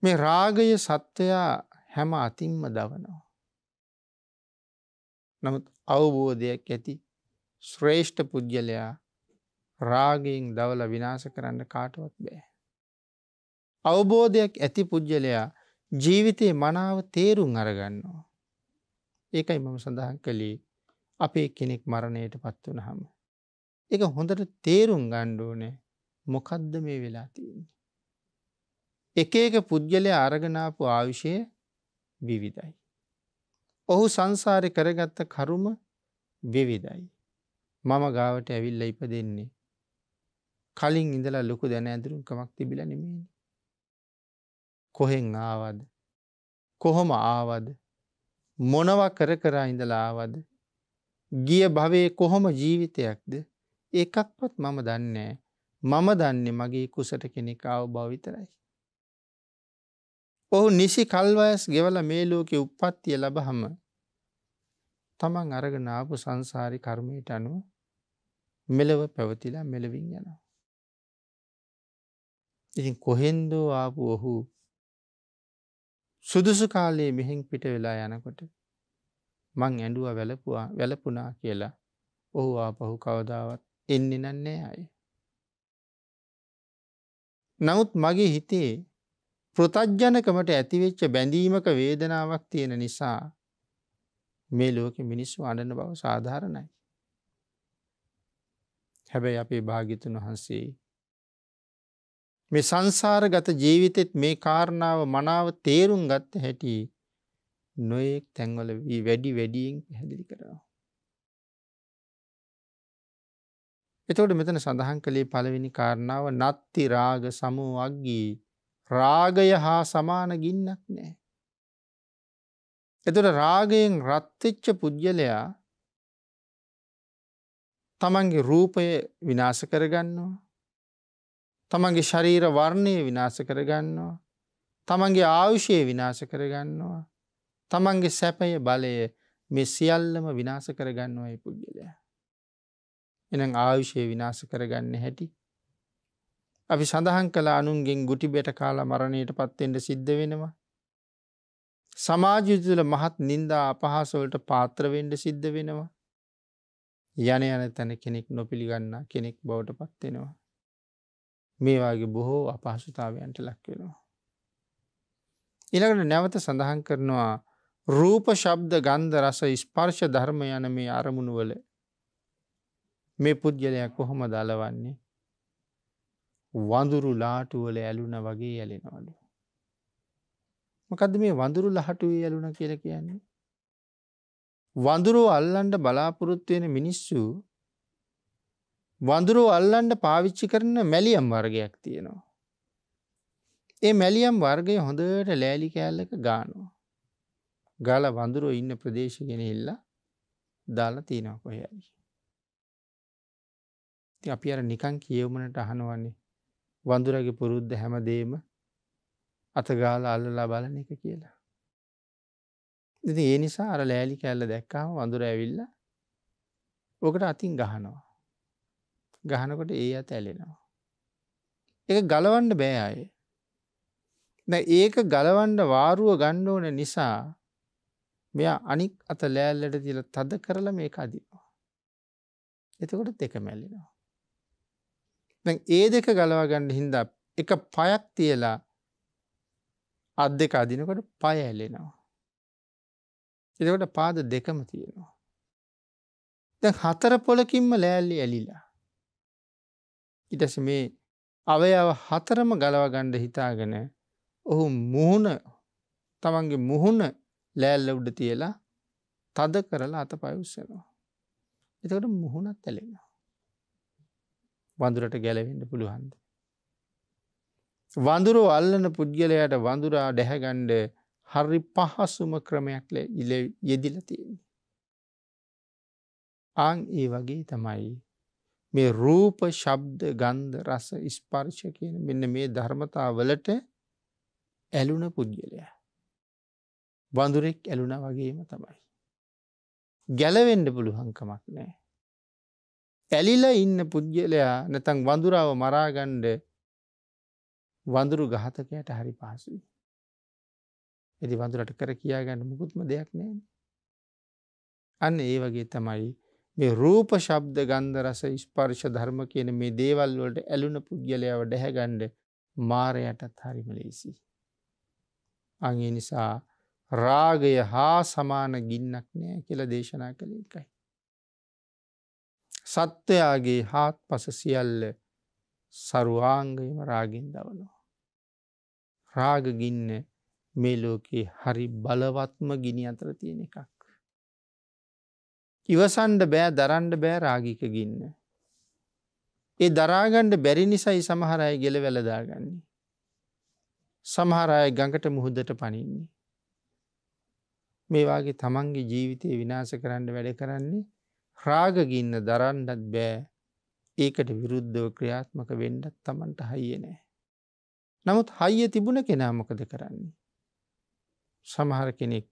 මේ රාගය සත්වයා හැම අතින්ම දවනවා. නමුත් අවබෝධයක් ඇති ශ්‍රේෂ්ඨ පුජ්‍යලයා රාගයෙන් දවලා විනාශ කරන්න කාටවත් බෑ. අවබෝධයක් ඇති පුජ්‍යලයා ජීවිතේ මනාව තේරුම් අරගන්නවා. ඒකයි මම සඳහන් කළේ අපේ කෙනෙක් මරණයට පත් වුනහම ඒක හොඳට තේරුම් ගන්න ඕනේ මොකද්ද මේ වෙලා තියෙන්නේ. එක එක පුජ්‍යලයා අරගෙන ආපු ආයුෂය විවිධයි. ඔහු සංසාරේ කරගත්ත කර්ම විවිධයි. මම ගාවට ඇවිල්ලා ඉපදෙන්නේ කලින් ඉඳලා ලොකු දැන ඇඳුම්කමක් තිබිලා නෙමෙයි. කොහෙන් ආවද? කොහොම ආවද? මොනවා කර කර ඉඳලා ආවද? ගිය භවයේ කොහොම ජීවිතයක්ද? එකක්වත් මම දන්නේ මම දන්නේ මගේ කුසට කෙනෙක් ආව බව විතරයි. ඔහු නිසි කල්වයස් ගෙවලා මේ ලෝකේ උප්පත්තිය ලැබහම තමන් අරගෙන ආපු සංසාරي කර්මයට අනුව මෙලව පැවතිලා මෙලවින් යනවා. ඉතින් කොහෙන්දෝ ආපු ඔහු සුදුසු කාලයේ මෙහෙන් පිට වෙලා යනකොට මං ඇඬුවා වැළපුණා කියලා ඔහු ආපහු කවදාවත් එන්නේ නැහැ ආයේ. නමුත් මගේ හිතේ පෘතජ්ජනකමට ඇතිවෙච්ච බැඳීමක වේදනාවක් තියෙන නිසා මේ ලෝකෙ මිනිස්සු අඬන බව සාධාරණයි. හැබැයි අපේ භාග්‍යතුන් වහන්සේ මේ සංසාරගත ජීවිතෙත් මේ කාරණාව මනාව තේරුම් ගත්ත හැටි නොයෙක් තැන්වල වැඩි වැඩියෙන් පැහැදිලි කරනවා. එතකොට මෙතන සඳහන් කළේ පළවෙනි කාරණාව නත්ති රාග සමෝ අග්ගී. රාගය හා සමාන ගින්නක් නැහැ. එතකොට රාගයෙන් රත් වෙච්ච පුජ්‍යලයා තමන්ගේ රූපය විනාශ කරගන්නවා. තමන්ගේ ශරීර වර්ණය විනාශ කරගන්නවා. තමන්ගේ ආයුෂය විනාශ කරගන්නවා. තමන්ගේ සැපය බලය මේ සියල්ලම විනාශ කරගන්නවා මේ පුජ්‍යලයා. එහෙනම් ආයුෂය විනාශ කරගන්න හැටි අපි සඳහන් කළ අනුන්ගෙන් ගුටි බෙට කාලා මරණයට පත් වෙන්න සිද්ධ වෙනවා. සමාජය තුළ මහත් නිന്ദා අපහාස වලට පාත්‍ර වෙන්න සිද්ධ වෙනවා. යන යන තැන කෙනෙක් නොපිළිගන්නා කෙනෙක් බවට පත් වෙනවා. මේ වාගේ බොහෝ අපහසුතාවයන්ට ලක් වෙනවා. ඊළඟට නැවත සඳහන් කරනවා රූප, ශබ්ද, ගන්ධ, රස, ස්පර්ශ ධර්ම යන මේ අරමුණු වල මේ පුජ්‍යලයා කොහොමද අලවන්නේ? වඳුරු ලාටු වල ඇලුනා වගේ ඇලෙනවලු. මොකද්ද මේ වඳුරු ලහටුවේ ඇලුනා කියලා කියන්නේ? වඳුරෝ අල්ලන්න බලාපොරොත්තු වෙන මිනිස්සු වඳුරෝ අල්ලන්න පාවිච්චි කරන මැලියම් වර්ගයක් තියෙනවා. ඒ මැලියම් වර්ගය හොඳට ලෑලි කෑල්ලක ගන්නවා. ගාලා වඳුරෝ ඉන්න ප්‍රදේශෙ ගෙනහිල්ලා දාලා තියනවා කොහේ හරි. ඉතින් අපි අර නිකන් කියවමනට අහනවනේ වඳුරගේ පුරුද්ද හැමදේම අත ගාලා අල්ලලා බලන එක කියලා. ඉතින් ඒ නිසා අර ලෑලි කෑල්ල දැක්කම වඳුර ඇවිල්ලා ඔකට අතින් ගහනවා. ගහනකොට ඒ අත ඇලෙනවා. ඒක ගලවන්න බෑ ආයේ. දැන් ඒක ගලවන්න වාරුව ගන්න ඕන නිසා මෙයා අනික් අත ලෑල්ලට තියලා තද කරලා මේක අදිනවා. එතකොට දෙක මැල්ලෙනවා. දැන් ඒ දෙක ගලවා ගන්න හින්දා එක පයක් තියලා අත් දෙක අදිනකොට පය ඇලෙනවා. එතකොට පාද දෙකම තියෙනවා. දැන් හතර පොලකින්ම ලෑල්ලි ඇලිලා. ඊට පස්සේ මේ අවයව හතරම ගලව ගන්න හිතාගෙන ඔහු තමන්ගේ මුහුණ ලෑල්ල උඩ තියලා තද කරලා අතපය උස්සනවා. එතකොට මුහුණත් ඇලෙනවා. වඳුරට ගැලවෙන්න පුළුවන්ද? වඳුරෝ අල්ලන පුද්ගලයාට වඳුරා දැහැගන්න හරි පහසුම ක්‍රමයක් යෙදිලා තියෙන්නේ. ඒ වගේ තමයි මේ රූප, ශබ්ද, ගන්ධ, රස, ස්පර්ශ කියන මෙන්න මේ ධර්මතාවලට ඇලුන පුද්ගලයා. වඳුරෙක් ඇලුනා වගේම තමයි. ගැලවෙන්න පුළුවන් කමක් නැහැ. ඇලිලා ඉන්න පුද්ගලයා නැත්නම් වඳුරාව මරාගන්න වඳුරු ඝාතකයට හරි පහසුයි. ඉතින් වඳුරට කර කියා ගන්න මුකුත්ම දෙයක් නැහැ. අන්න ඒ වගේ තමයි මේ රූප, ශබ්ද, ගන්ධ, රස, ස්පර්ශ ධර්ම කියන මේ දේවල් වලට ඇලුන පුද්ගලයාව දැහැගන්න මාරයටත් හරිම ලේසි. ඒ නිසා රාගය හා සමාන ගින්නක් නෑ කියලා දේශනා කළේ ඒකයි. සත්වයාගේ හාත්පස සියල්ල සර්වාංගයම රාගෙන් දවනවා. රාග ගින්න මේ ලෝකේ හරි බලවත්ම ගිනි අතර තියෙන එකක්. ඉවසන්ඩ බෑ, දරන්න බෑ රාගික ගින්න. ඒ දරාගන්න බැරි නිසායි සමහර අය ගෙලවැල දාගන්නේ. සමහර අය ගඟට මුහුදට පනින්නේ. මේ වාගේ තමන්ගේ ජීවිතය විනාශ කරන්න වැඩ කරන්නේ රාග ගින්න දරන්නත් බෑ. ඒකට විරුද්ධව ක්‍රියාත්මක වෙන්නත් තමන්ට හයිය නෑ. නමුත් හයිය තිබුණ කෙනා මොකද කරන්නේ? සමහර කෙනෙක්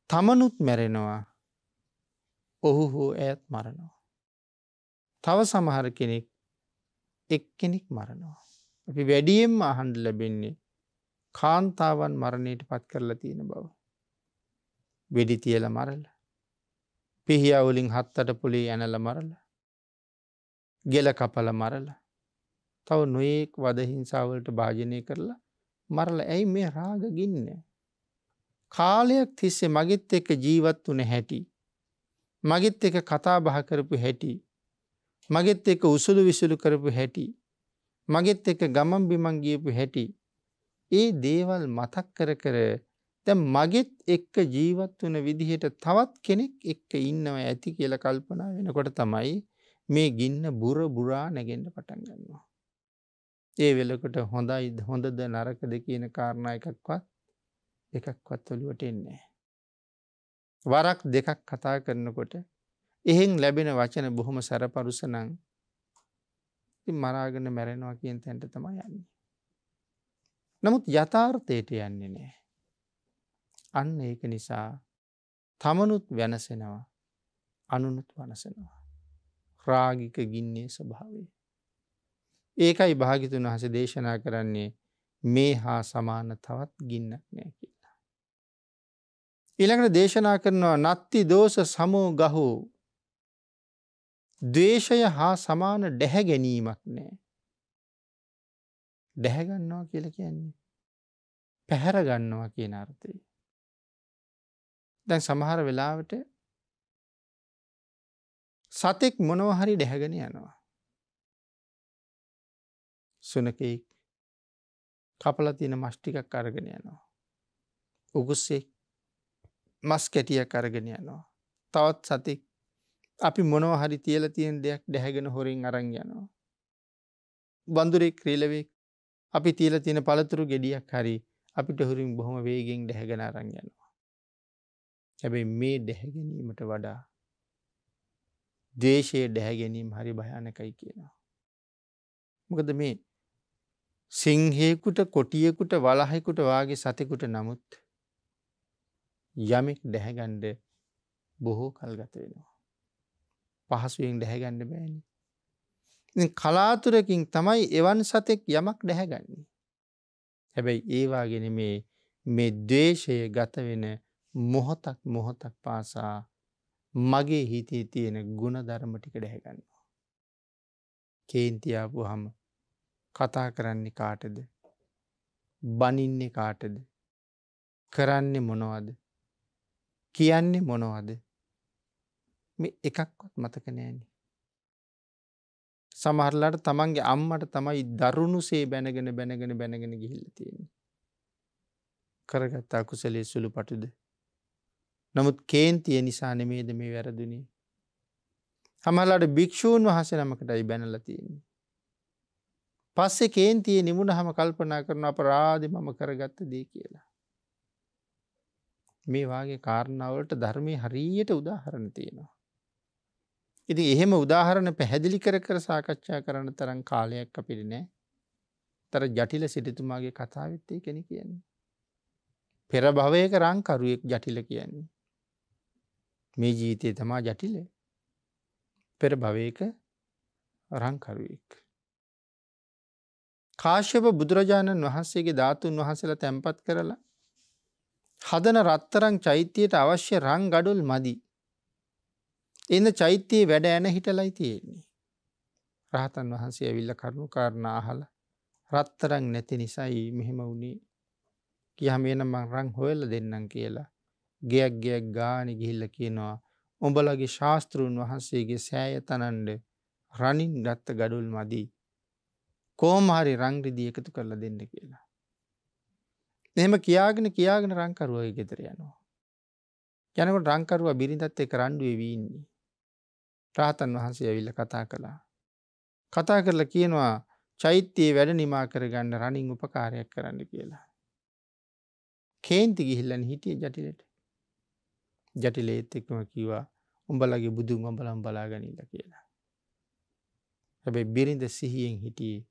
තමනුත් මැරෙනවා. ඔහු හෝ ඇයත් මරනවා. තව සමහර කෙනෙක් එක්කෙනෙක් මරනවා. අපි වැඩියෙන්ම අහන්න ලැබෙන්නේ කාන්තාවන් මරණයට පත් කරලා තියෙන බව. වෙඩි තියලා මරලා, පිහියා වලින් 7-8 පොලේ ඇනලා මරලා, ගෙල කපලා මරලා, තව නොයෙක් වද හිංසා වලට භාජනය කරලා මරලා. ඇයි මේ රාග ගින්න? කාලයක් තිස්සේ මගෙත් එක්ක ජීවත් වුණ හැටි, මගෙත් එක්ක කතා බහ කරපු හැටි, මගෙත් එක්ක උසුළු විසුළු කරපු හැටි, මගෙත් එක්ක ගමන් බිමන් ගියපු හැටි, ඒ දේවල් මතක් කර කර දැන් මගෙත් එක්ක ජීවත් වුණ විදිහට තවත් කෙනෙක් එක්ක ඉන්නවා ඇති කියලා කල්පනා වෙනකොට තමයි මේ ගින්න බුර බුරා නැගෙන්න පටන් ගන්නවා. ඒ වෙලකට හොඳද නරකද කියන කාරණා එකක්වත් ඔලුවට එන්නේ නැහැ. වරක් දෙකක් කතා කරනකොට එහෙන් ලැබෙන වචන බොහොම සරපරුස නම් ඉතින් මරාගෙන මැරෙනවා කියන තැනට තමයි යන්නේ. නමුත් යථාර්ථයට යන්නේ නැහැ. අන්න ඒක නිසා තමනුත් වෙනසෙනවා, අනුනුත් වනසනවා. රාගික ගින්නේ ස්වභාවය. ඒකයි භාග්‍යතුන් වහන්සේ දේශනා කරන්නේ මේ හා සමාන තවත් ගින්නක් නැහැ කියලා. ඊළඟට දේශනා කරනවා නත්ති දෝෂ සමෝ ගහෝ. ද්වේෂය හා සමාන දැහැ ගැනීමක් නැහැ. දැහැ ගන්නවා කියලා කියන්නේ පැහැර ගන්නවා කියන අර්ථය. දැන් සමහර වෙලාවට සතෙක් මොනවා හරි දැහැගෙන යනවා. සුනකෙක් කපලා තියෙන මස් ටිකක් අරගෙන යනවා. උගුස්සෙක් මස් කැටියක් අරගෙන යනවා. තවත් සතෙක් අපි මොනවා හරි තියලා තියෙන දෙයක් දැහැගෙන හොරින් අරන් යනවා. වඳුරෙක්, රිලෙවෙක් අපි තියලා තියෙන පළතුරු ගෙඩියක් හරි අපිට හොරින් බොහොම වේගෙන් දැහැගෙන අරන් යනවා. හැබැයි මේ දැහැ ගැනීමට වඩා ද්වේෂයේ දැහැ ගැනීම හරි භයානකයි කියනවා. මොකද මේ සිංහයෙකුට, කොටියෙකුට, වලහෙකුට වාගේ සතෙකුට නමුත් යමෙක් දැහැගන්න බොහෝ කල් ගත වෙනවා. පහසුවෙන් දැහැගන්න බෑනේ. ඉතින් කලාතුරකින් තමයි එවන් සතෙක් යමක් දැහැගන්නේ. හැබැයි ඒ වාගේ නෙමේ මේ ද්වේෂය ගත වෙන මොහොතක් පාසා මගේ හිතේ තියෙන ගුණධර්ම ටික දැහැගන්නවා. කේන්ති ආපුවාම කතා කරන්නේ කාටද? බනින්නේ කාටද? කරන්නේ මොනවද? කියන්නේ මොනවද? මේ එකක්වත් මතක නෑනේ. සමහරලාට තමන්ගේ අම්මට තමයි දරුණුසේ බැනගෙන ගිහිල්ලා තියෙන්නේ. කරගත් අකුසලයේ සුළුපටුද? නමුත් කේන්තිය නිසා නෙමේද මේ වැරදුනේ? සමහරලාට භික්ෂූන් වහන්සේ නමකටයි බැනලා තියෙන්නේ. පස්සේ කේන්තියේ නිමුණහම කල්පනා කරන අපරාධි මම කරගත්ත දේ කියලා. මේ වාගේ කාරණාවලට ධර්මයේ හරියට උදාහරණ තියෙනවා. ඉතින් එහෙම උදාහරණ පැහැදිලි කර සාකච්ඡා කරන්න තරම් කාලයක් අපිට නෑ. තර ජටිල සිටුතුමාගේ කතාවෙත් ඒකනේ කියන්නේ. පෙර භවයක රංකරුවෙක් ජටිල කියන්නේ. මේ ජීවිතේ තමා ජටිල. පෙර භවයක රංකරුවෙක්. කාශ්‍යප බුදුරජාණන් වහන්සේගේ ධාතුන් වහන්සේලා තැන්පත් කරලා හදන රත්තරන් චෛත්‍යයට අවශ්‍ය රං ගඩොල් මදි. එන්න චෛත්‍යයේ වැඩ ඇන හිටලයි තියෙන්නේ. රහතන් වහන්සේ ඇවිල්ලා කරුණු කාරණා අහලා රත්තරන් නැති නිසායි මෙහෙම වුණේ. කියහම එනම් මං රං හොයලා දෙන්නම් කියලා. ගයක් ගානේ ගිහිල්ලා කියනවා උඹලගේ ශාස්ත්‍රූන් වහන්සේගේ සෑය තනන්න රණින් ගත්ත ගඩොල් මදි. කොහොම හරි රං රිදී එකතු කරලා දෙන්න කියලා. එහෙම කියාගෙන රංකරුවගේ ගෙදර යනවා. යනකොට රංකරුවා බිරිඳත් එක්ක රණ්ඩුවේ වී ඉන්නේ. රහතන් වහන්සේ ඇවිල්ලා කතා කළා. කතා කරලා කියනවා චෛත්‍යයේ වැඩ නිමා කරගන්න රණින් උපකාරයක් කරන්න කියලා. කේන්ති ගිහිල්ලානේ හිටියේ ජටිලට. ජටිලේත් එක්කම කිව්වා උඹලගේ බුදුන් උඹලම බලාගනින්න කියලා. හැබැයි බිරිඳ සිහියෙන් හිටියේ.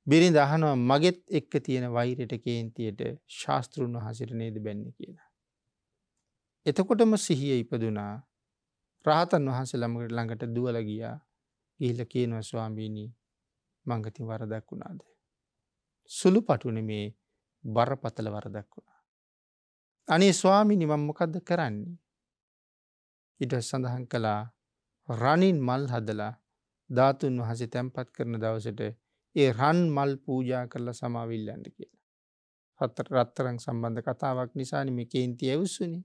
බිරිඳ අහනවා මගෙත් එක්ක තියෙන වෛරයට කේන්තියට ශාස්ත්‍රුන් වහන්සේට නේද බැන්නේ කියලා. එතකොටම සිහිය ඉපදුනා. රහතන් වහන්සේ ළඟට දුවලා ගියා. ගිහිල්ලා කියනවා ස්වාමීනි මං ගතින් වරදක් වුණාද? සුළුපටු නෙමේ බරපතල වරදක් වුණා. අනේ ස්වාමීනි මම මොකද්ද කරන්නේ? ඊට සඳහන් කළා රණින් මල් හදලා ධාතුන් වහන්සේ තැන්පත් කරන දවසට ඒ රන් මල් පූජා කරලා සමාවිල්ලන්න කියලා. රත්තරන් සම්බන්ධ කතාවක් නිසානේ මේ කේන්ති ඇවිස්සුනේ.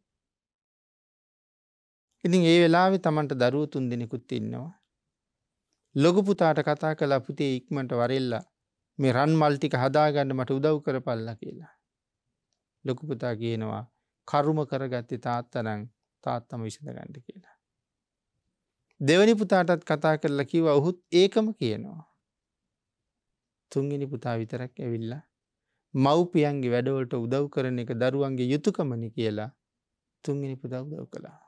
ඉතින් ඒ වෙලාවේ Tamanට දරුවෝ 3 දෙනෙකුත් ඉන්නවා. ලොකු පුතාට කතා කළා පුතේ ඉක්මනට වරෙල්ලා මේ රන් මල් ටික හදාගන්න මට උදව් කරපල්ලා කියලා. ලොකු පුතා කියනවා කර්ම කරගත්තේ තාත්තා නම් තාත්තම විසඳ ගන්න කියලා. දෙවෙනි පුතාටත් කතා කරලා කිව්වා ඔහුත් ඒකම කියනවා. තුන්වෙනි පුතා විතරක් ඇවිල්ලා මව්පියන්ගේ වැඩවලට උදව් කරන එක දරුවන්ගේ යුතුයකමනි කියලා තුන්වෙනි පුතා උදව් කළා.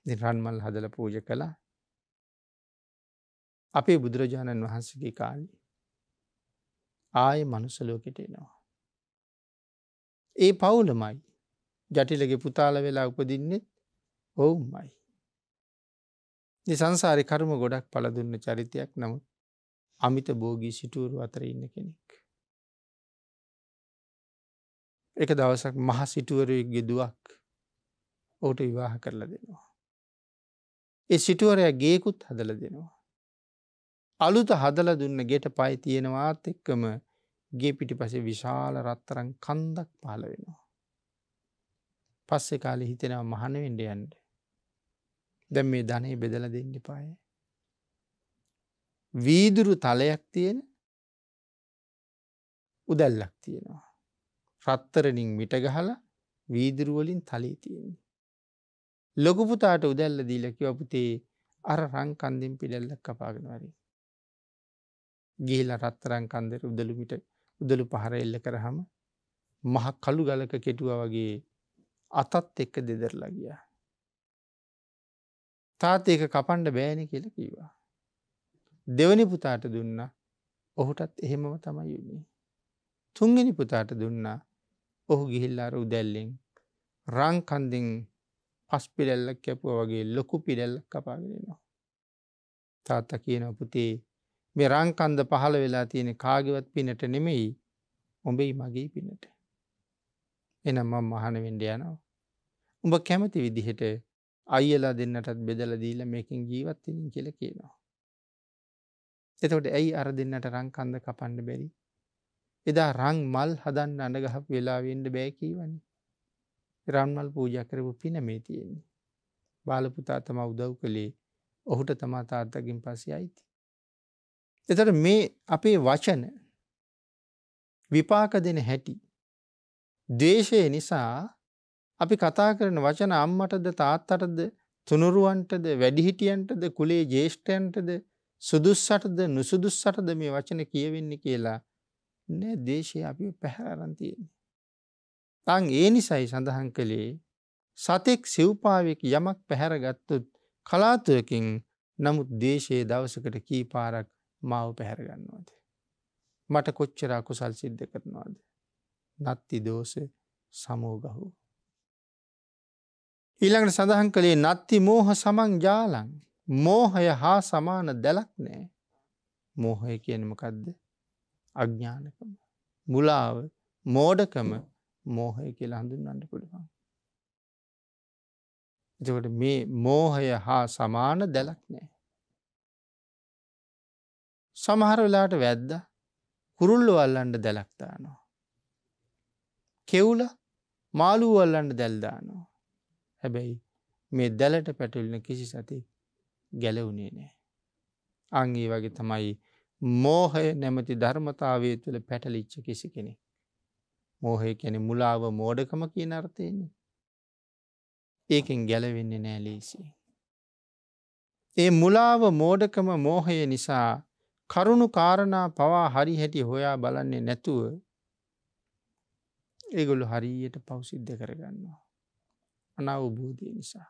ඉතින් රන් මල් හදලා පූජා කළා. අපේ බුදුරජාණන් වහන්සේගේ කාලේ ආයේ මනුස්ස ලෝකෙට එනවා. ඒ පවුලමයි ජටිලගේ පුතාලා වෙලා උපදින්නෙත් ඔවුන්මයි. මේ සංසාරේ කර්ම ගොඩක් පළ දුන්න චරිතයක්. නමුත් අමිත භෝගී සිටුවරු අතර ඉන්න කෙනෙක්. එක දවසක් මහ සිටුවරයෙක්ගේ දුවක් ඔහුට විවාහ කරලා දෙනවා. ඒ සිටුවරයා ගේකුත් හදලා දෙනවා. අලුත හදලා දුන්න ගෙට පය තියෙනවාත් එක්කම ගේ පිටිපස්සේ විශාල රත්තරන් කන්දක් පහළ වෙනවා. පස්සේ කාලේ හිතෙනවා මහාන වෙන්න යන්න. දැන් මේ ධනෙ බෙදලා දෙන්න එපායි. වීදුරු තලයක් තියෙන උදැල්ලක් තියෙනවා. රත්තරනින් මිට ගහලා වීදුරු වලින් තලේ තියෙන්නේ. ලොකු පුතාට උදැල්ල දීලා කිව්වා පුතේ අර රන් කන්දෙන් පිටැල්ලක් කපාගෙන වරේ. ගිහිලා රත්තරන් කන්දේ උදළු පහර එල්ල කරාම මහ කළු ගලක කෙටුවා වගේ අතත් එක්ක දෙදරලා ගියා. තාත්තේ ඒක කපන්න බෑනේ කියලා කිව්වා. දෙවෙනි පුතාට දුන්නා. ඔහුටත් එහෙමම තමයි වුනේ. තුන්වෙනි පුතාට දුන්නා. ඔහු ගිහිල්ලා අර උදැල්ලෙන් රං කන්දෙන් පස් පිරැල්ලක් කැපුවා වගේ ලොකු පිරැල්ලක් කපාගෙන එනවා. තාත්තා කියනවා පුතේ මේ රං කන්ද පහළ වෙලා තියෙන කාගේවත් පිනට නෙමෙයි උඹේ මගේ පිනට. එහෙනම් මම මහාන වෙන්න යනවා. උඹ කැමති විදිහට අයියලා දෙන්නටත් බෙදලා දීලා මේකෙන් ජීවත් වෙන්න කියලා කියනවා. එතකොට ඇයි අර දෙන්නට රං කන්ද කපන්න බැරි? එදා රං මල් හදන්න අඬ ගහපු වෙලාවෙ ඉන්න බෑ කීවනේ. රන් මල් පූජා කරපු පින මේ තියෙන්නේ. බාල පුතා තමයි උදව් කළේ. ඔහුට තමයි තාත්තගෙන් පස්සේ ආйти. එතකොට මේ අපේ වචන විපාක දෙන හැටි. ද්වේෂය නිසා අපි කතා කරන වචන අම්මටද තාත්තටද තුනුරුවන්ටද වැඩිහිටියන්ටද කුලේ ජේෂ්ඨයන්ටද සුදුස්සටද නුසුදුස්සටද මේ වචන කියවෙන්නේ කියලා නෑ ද්වේෂය අපිව පැහැර අරන් තියෙන්නේ. තන් ඒ නිසයි සඳහන් කළේ සතෙක් සිව්පාවෙක් යමක් පැහැරගත්තොත් කලාතුරකින් නමුත් ද්වේෂයේ දවසකට කී පාරක් මාව පැහැර ගන්නවද? මට කොච්චර අකුසල් සිද්ධ කරනවද? නත්ති දෝෂ සමෝගහෝ. ඊළඟට සඳහන් කළේ නත්ති මෝහ සමං ජාලං. මෝහය හා සමාන දැලක් නෑ. මෝහය කියන්නේ මොකද්ද? අඥානකම. මුලාව, මෝඩකම මෝහය කියලා හඳුන්වන්න පුළුවන්. එතකොට මේ මෝහය හා සමාන දැලක් නෑ. සමහර වෙලාවට වැද්දා කුරුල්ලෝ අල්ලන්න දැලක් දානවා. කෙවුලා මාළුවෝ අල්ලන්න දැල් දානවා. හැබැයි මේ දැලට පැටලෙන කිසි සතෙක් ගැලවුණේ නෑ. අන් ඒ වගේ තමයි මෝහය නැමැති ධර්මතාවය තුළ පැටලිච්ච කිසි කෙනෙක්. මෝහය කියන්නේ මුලාව මෝඩකම කියන අර්ථයෙන්නේ. ඒකෙන් ගැලවෙන්නේ නෑ ලේසියෙන්. ඒ මුලාව මෝඩකම මෝහය නිසා කරුණු කාරණා පවා හරි හැටි හොයා බලන්නේ නැතුව ඒගොල්ලෝ හරියට පව් සිද්ධ කරගන්නවා. අනවබෝධය නිසා.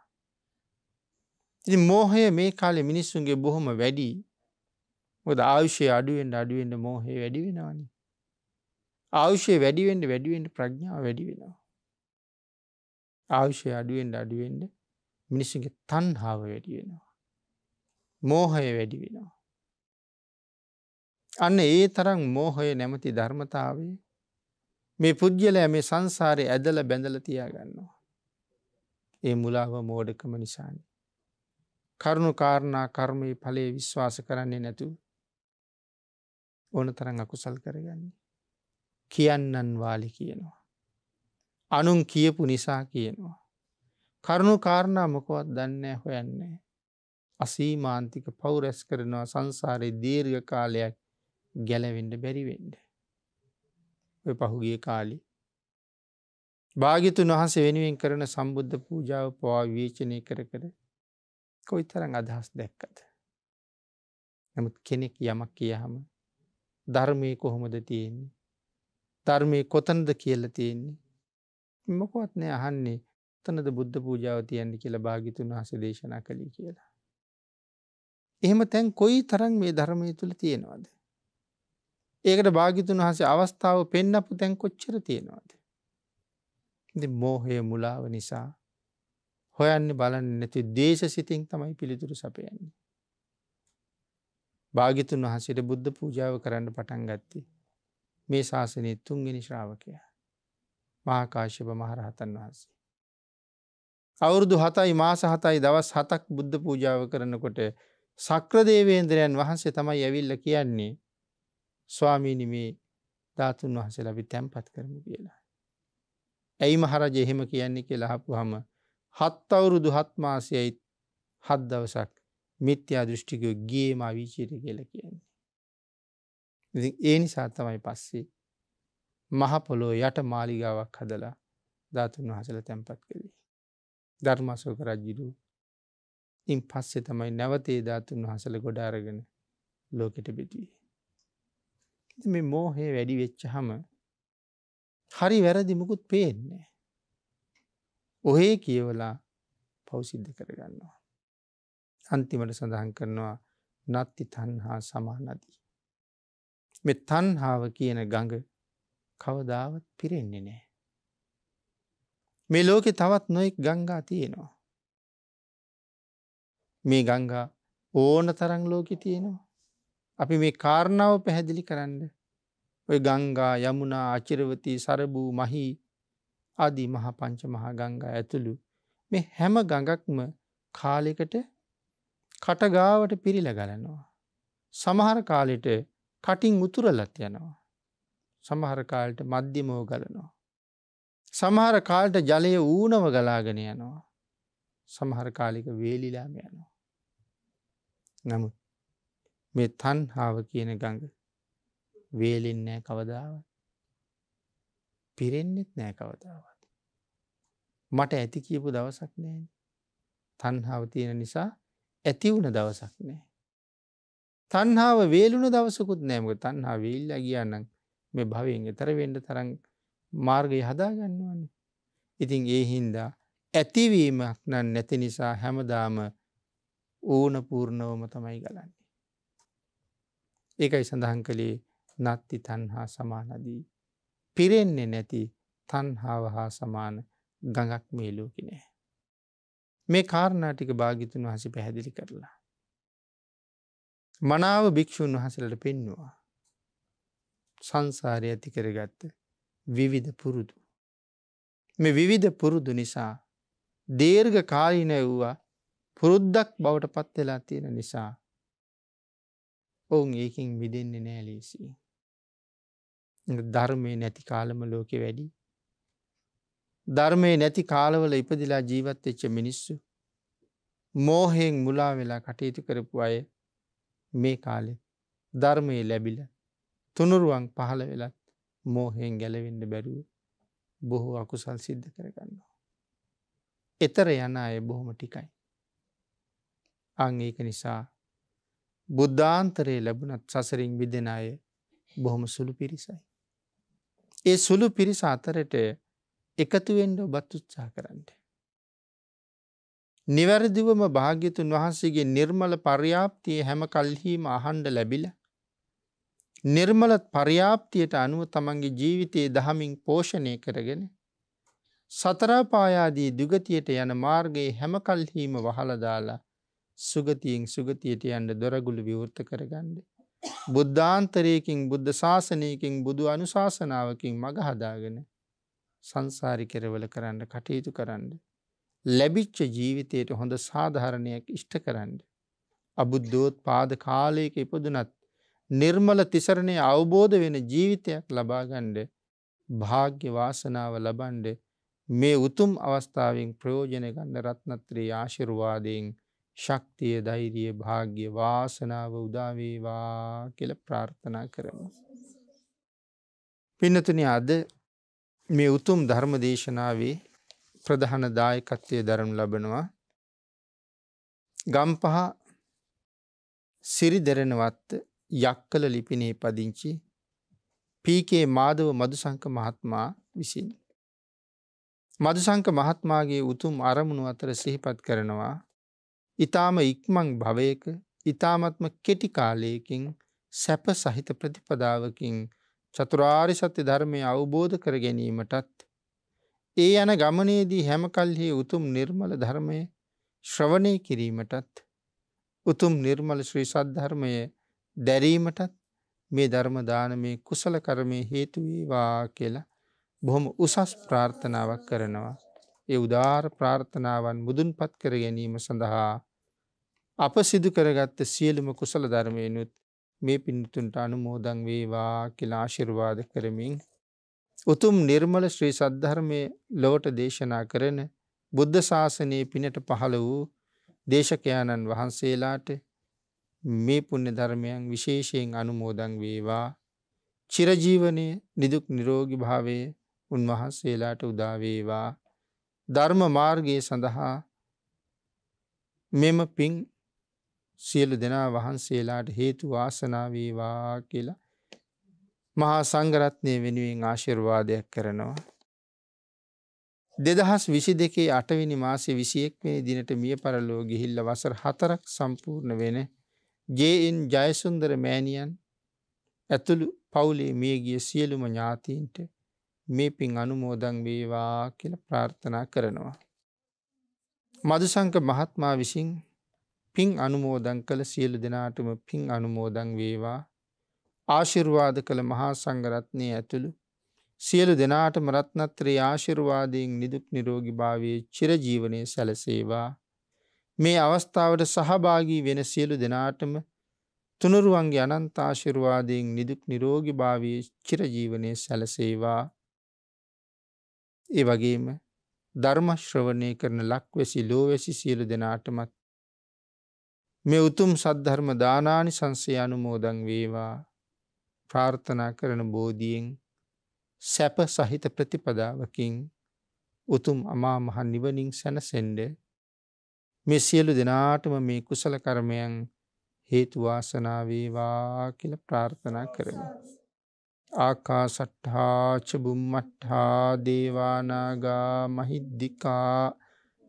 ඉතින් මෝහය මේ කාලේ මිනිස්සුන්ගේ බොහොම වැඩි. මොකද ආයුෂය අඩුවෙන් මෝහය වැඩි වෙනවනේ. ආයුෂය වැඩි වෙන්න ප්‍රඥාව වැඩි වෙනවා. ආයුෂය අඩුවෙන් මිනිස්සුන්ගේ තණ්හාව වැඩි වෙනවා. මෝහය වැඩි වෙනවා. අන්න ඒ තරම් මෝහය නැමැති ධර්මතාවය මේ පුද්ගලයා මේ සංසාරේ ඇදලා බැඳලා තියා ගන්නවා. ඒ මුලාව මෝඩකම නිසානේ. කරුණු කාරණා කර්මයේ ඵලයේ විශ්වාස කරන්නේ නැතුව ඕන තරම් අකුසල් කරගන්නේ. කියන්නන් වාලි කියනවා. අනුන් කියපු නිසා කියනවා. කරුණු කාරණා මොකවත් දන්නේ හොයන්නේ. අසීමාන්තික පව් රැස් කරනවා සංසාරේ දීර්ඝ කාලයක් ගැලවෙන්න බැරි වෙන්න. ඔය පහුගිය කාලේ භාග්‍යතුන් වහන්සේ වෙනුවෙන් කරන සම්බුද්ධ පූජාව පවා විවේචනය කර කොයිතරම් අදහස් දැක්කද? නමුත් කෙනෙක් යමක් කියහම ධර්මයේ කොහොමද තියෙන්නේ? ධර්මයේ කොතනද කියලා තියෙන්නේ? මොකවත් නෑ අහන්නේ. කොතනද බුද්ධ පූජාව තියන්නේ කියලා භාග්‍යතුන් වහන්සේ දේශනා කළේ කියලා. එහෙම තැන් කොයි තරම් මේ ධර්මයේ තුල තියෙනවද? ඒකට භාග්‍යතුන් වහන්සේ අවස්ථාව පෙන්නපු තැන් කොච්චර තියෙනවද? ඉතින් මෝහය මුලාව නිසා හොයන්නේ බලන්නේ නැති දේශසිතින් තමයි පිළිතුරු සපයන්නේ. භාග්‍යතුන් වහන්සේට බුද්ධ පූජාව කරන්න පටන් ගත්තේ මේ ශාසනයේ 3 වෙනි ශ්‍රාවකයා මහා කාශ්‍යප මහ රහතන් වහන්සේ. අවුරුදු 7යි මාස 7යි දවස් 7ක් බුද්ධ පූජාව කරනකොට ශක්‍ර දේවේන්ද්‍රයන් වහන්සේ තමයි ඇවිල්ලා කියන්නේ ස්වාමීනි මේ ධාතුන් වහන්සේලා අපි තැන්පත් කරමු කියලා. ඇයි මහරජා එහෙම කියන්නේ කියලා අහපුවාම 7 අවුරුදු 7 මාසයයි 7 දවසක් මිත්‍යා දෘෂ්ටිකයෝ ගියේම අවීචිත කියලා කියන්නේ. ඉතින් ඒ නිසා තමයි පස්සේ මහ පොළොව යට මාලිගාවක් හදලා ධාතුන් වහන්සේලා තැන්පත් කළේ. ධර්මාශෝක රජු ඉන් පස්සේ තමයි නැවතේ ධාතුන් වහන්සේලා ගොඩ අරගෙන ලෝකෙට බෙදුවේ. මේ මෝහය වැඩි වෙච්චහම හරි වැරදි මුකුත් පේන්නේ නැහැ. ඔහේ කියවලා පව් සිද්ධ කරගන්නවා. අන්තිමට සඳහන් කරනවා නත්ති තණ්හා සමානති. මේ තණ්හාව කියන ගඟ කවදාවත් පිරෙන්නේ නැහැ. මේ ලෝකේ තවත් නොයෙක් ගංගා තියෙනවා. මේ ගංගා ඕන තරම් ලෝකෙ තියෙනවා. අපි මේ කාරණාව පැහැදිලි කරන්න ඔය ගංගා යමුනා අචිරවතී සරබූ මහී ආදී මහා පංච මහා ගංගා ඇතුළු මේ හැම ගඟක්ම කාලෙකට කටගාවට පිරිලා ගලනවා. සමහර කාලෙට කටින් උතුරලත් යනවා. සමහර කාලෙට මධ්‍යමව ගලනවා. සමහර කාලෙට ජලය ඌනව ගලාගෙන යනවා. සමහර කාලෙක වේලිලාම යනවා. නමුත් මේ තණ්හාව කියන ගඟ වේලෙන්නේ නැහැ කවදාවත්. පිරෙන්නෙත් නැහැ කවදාවත්. මට ඇති කියපු දවසක් නැහැ. තණ්හාව තියෙන නිසා ඇති වුණ දවසක් නැහැ. තණ්හාව වේලුණ දවසකුත් නැහැ. මොකද තණ්හාව වේලිලා ගියා නම් මේ භවයෙන් එතර වෙන්න තරම් මාර්ගය හදා ගන්නවනේ. ඉතින් ඒ හින්දා ඇතිවීමක් නම් නැති නිසා හැමදාම ඕන පූර්ණවම තමයි ගලන්නේ. ඒකයි සඳහන් කළේ නත්ති තණ්හා සමානදී. පිරෙන්නේ නැති තණ්හාව හා සමාන ගඟක් මේ ලෝකේ නැහැ. මේ කාරණා ටික භාග්‍යතුන් වහන්සේ පැහැදිලි කරලා මනාව භික්ෂුන් වහන්සේලාට පෙන්වුවා. සංසාරය ඇති කරගත්ත විවිධ පුරුදු. මේ විවිධ පුරුදු නිසා දීර්ඝ කාලීන වූවා පුරුද්දක් බවට පත් වෙලා තියෙන නිසා ඔවුන් ඒකින් මිදෙන්නේ නැහැ ලේසියෙන්. ධර්මයේ නැති කාලම ලෝකෙ වැඩි. ධර්මයේ නැති කාලවල ඉපදිලා ජීවත් වෙච්ච මිනිස්සු මෝහයෙන් මුලා වෙලා කටයුතු කරපු අය මේ කාලේ ධර්මයේ ලැබිලා තුනුරුවන් පහළ වෙලත් මෝහයෙන් ගැලවෙන්න බැරුව බොහෝ අකුසල් සිද්ධ කරගන්නවා. ඊතර යන අය බොහොම ටිකයි. අන් ඒක නිසා බුද්ධාන්තරයේ ලැබුණත් සසරින් මිදෙන අය බොහොම සුළු පිරිසයි. ඒ සුළු පිරිස අතරට එකතු වෙන්න ඔබත් උත්සාහ කරන්න. නිවැරදිවම භාග්‍යතුන් වහන්සේගේ නිර්මල පර්යාප්තිය හැම කල්හිම අහන්න ලැබිලා නිර්මල පර්යාප්තියට අනුව තමන්ගේ ජීවිතයේ දහමින් පෝෂණය කරගෙන සතර පායාදී දුගතියට යන මාර්ගයේ හැම කල්හිම වහලා දාලා සුගතියෙන් සුගතියට යන්න දොරගුළු විවෘත කරගන්න. බුද්ධාන්තරයකින් බුද්ධ ශාසනයකින් බුදු අනුශාසනාවකින් මඟ හදාගෙන සංසාරි කෙරවල කරන්න කටයුතු කරන්න. ලැබිච්ච ජීවිතයට හොඳ සාධාරණයක් ඉෂ්ට කරන්න. අබුද්ධෝත්පාද කාලයක ඉපදුනත් නිර්මල තිසරණය අවබෝධ වෙන ජීවිතයක් ලබා ගන්න භාග්‍ය වාසනාව ලබන්න මේ උතුම් අවස්ථාවෙන් ප්‍රයෝජන ගන්න රත්නත්‍රී ආශිර්වාදයෙන් ශක්තිය ධෛර්යය භාග්‍ය වාසනාව උදා වේවා කියලා ප්‍රාර්ථනා කරමු. පින්නතුනි අද මේ උතුම් ධර්ම දේශනාවේ ප්‍රධාන දායකත්වයේ දරනු ලබනවා ගම්පහ සිරිදෙරණවත් යක්කල ලිපිනේ පදිංචි පී.කේ. මාධව මදුසංක මහත්මයා විසින්. මදුසංක මහත්මයාගේ උතුම් අරමුණු අතර සිහිපත් කරනවා ඊ타ම ඉක්මන් භවයක ඊ타මත්ම කෙටි කාලයකින් සැප සහිත ප්‍රතිපදාවකින් චතුරාර්ය සත්‍ය ධර්මය අවබෝධ කර ගැනීමටත් ඒ යන ගමනේදී හැම කල්හි උතුම් නිර්මල ධර්මය ශ්‍රවණය කිරීමටත් උතුම් නිර්මල ශ්‍රී සද්ධර්මය දැරීමටත් මේ ධර්ම දානමේ කුසල කර්මයේ හේතු වේවා කියලා බොහොම උසස් ප්‍රාර්ථනාවක් කරනවා. ඒ උදාාර ප්‍රාර්ථනාවන් මුදුන්පත් කර ගැනීම සඳහා අප සිදු කරගත්ත සියලුම කුසල ධර්මයනුත් මේ පින්තුන්ට අනුමෝදන් වේවා කියලා ආශිර්වාද කරමින් උතුම් නිර්මල ශ්‍රී සද්ධර්මයේ ලොවට දේශනා කරන බුද්ධ ශාසනයේ පිනට පහළ වූ දේශකයන්න් වහන්සේලාට මේ පුණ්‍ය ධර්මයන් විශේෂයෙන් අනුමෝදන් වේවා. චිරජීවනයේ නිදුක් නිරෝගී භාවයේ උන්වහන්සේලාට උදා වේවා. ධර්ම මාර්ගයේ සඳහා මෙම පින් සියලු දෙනා වහන්සේලාට හේතු වාසනා වේවා කියලා මහා සංඝරත්නය වෙනුවෙන් ආශිර්වාදයක් කරනවා. 2022 8 වෙනි මාසේ 21 වෙනි දිනට මිය පරලෝ ගිහිල්ලා වසර 4ක් සම්පූර්ණ වෙන ජේ.එන්. ජයසුන්දර මෑණියන් ඇතුළු පවුලේ මියගිය සියලුම ඥාතීන්ට මේ පින් අනුමෝදන් වේවා කියලා ප්‍රාර්ථනා කරනවා. මදුසංක මහත්මයා විසින් පින් අනුමෝදන් කළ සියලු දෙනාටම පින් අනුමෝදන් වේවා. ආශිර්වාද කළ මහා සංඝරත්නය ඇතුළු සියලු දෙනාටම රත්නත්‍රයේ ආශිර්වාදයෙන් නිදුක් නිරෝගී භාවයේ චිරජීවනයේ සැලසේවා. මේ අවස්ථාවට සහභාගී වෙන සියලු දෙනාටම තුනුරුවන්ගේ අනන්ත ආශිර්වාදයෙන් නිදුක් නිරෝගී භාවයේ චිරජීවනයේ සැලසේවා. ඒ වගේම ධර්ම ශ්‍රවණය කරන ලක්වැසි ලෝවැසි සියලු දෙනාටමත් මේ උතුම් සද්ධර්ම දානානිසංසය අනුමෝදන් වේවා. ප්‍රාර්ථනා කරන බෝධියෙන් සැප සහිත ප්‍රතිපදාවකින් උතුම් අමා මහ නිවනින් සැනසෙන්න මේ සියලු දෙනාටම මේ කුසල කර්මයන් හේතු වාසනා වේවා කියලා ප්‍රාර්ථනා කරමි. ආකාසට්ඨා ච බුම්මට්ඨා දේවා නාග මහිද්దికා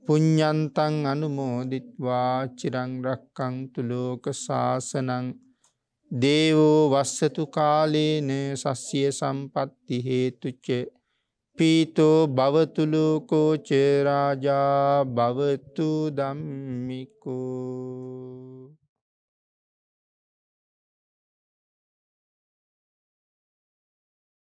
පුඤ්ඤන්තං අනුමෝදිත්වා චිරං රක්ඛන්තු ලෝක සාසනං දේවෝ වස්සතු කාලේන සස්්‍ය සම්පත්ති හේතුච්ච පීතෝ භවතු ලෝකෝ ච රාජා භවතු ධම්මිකෝ.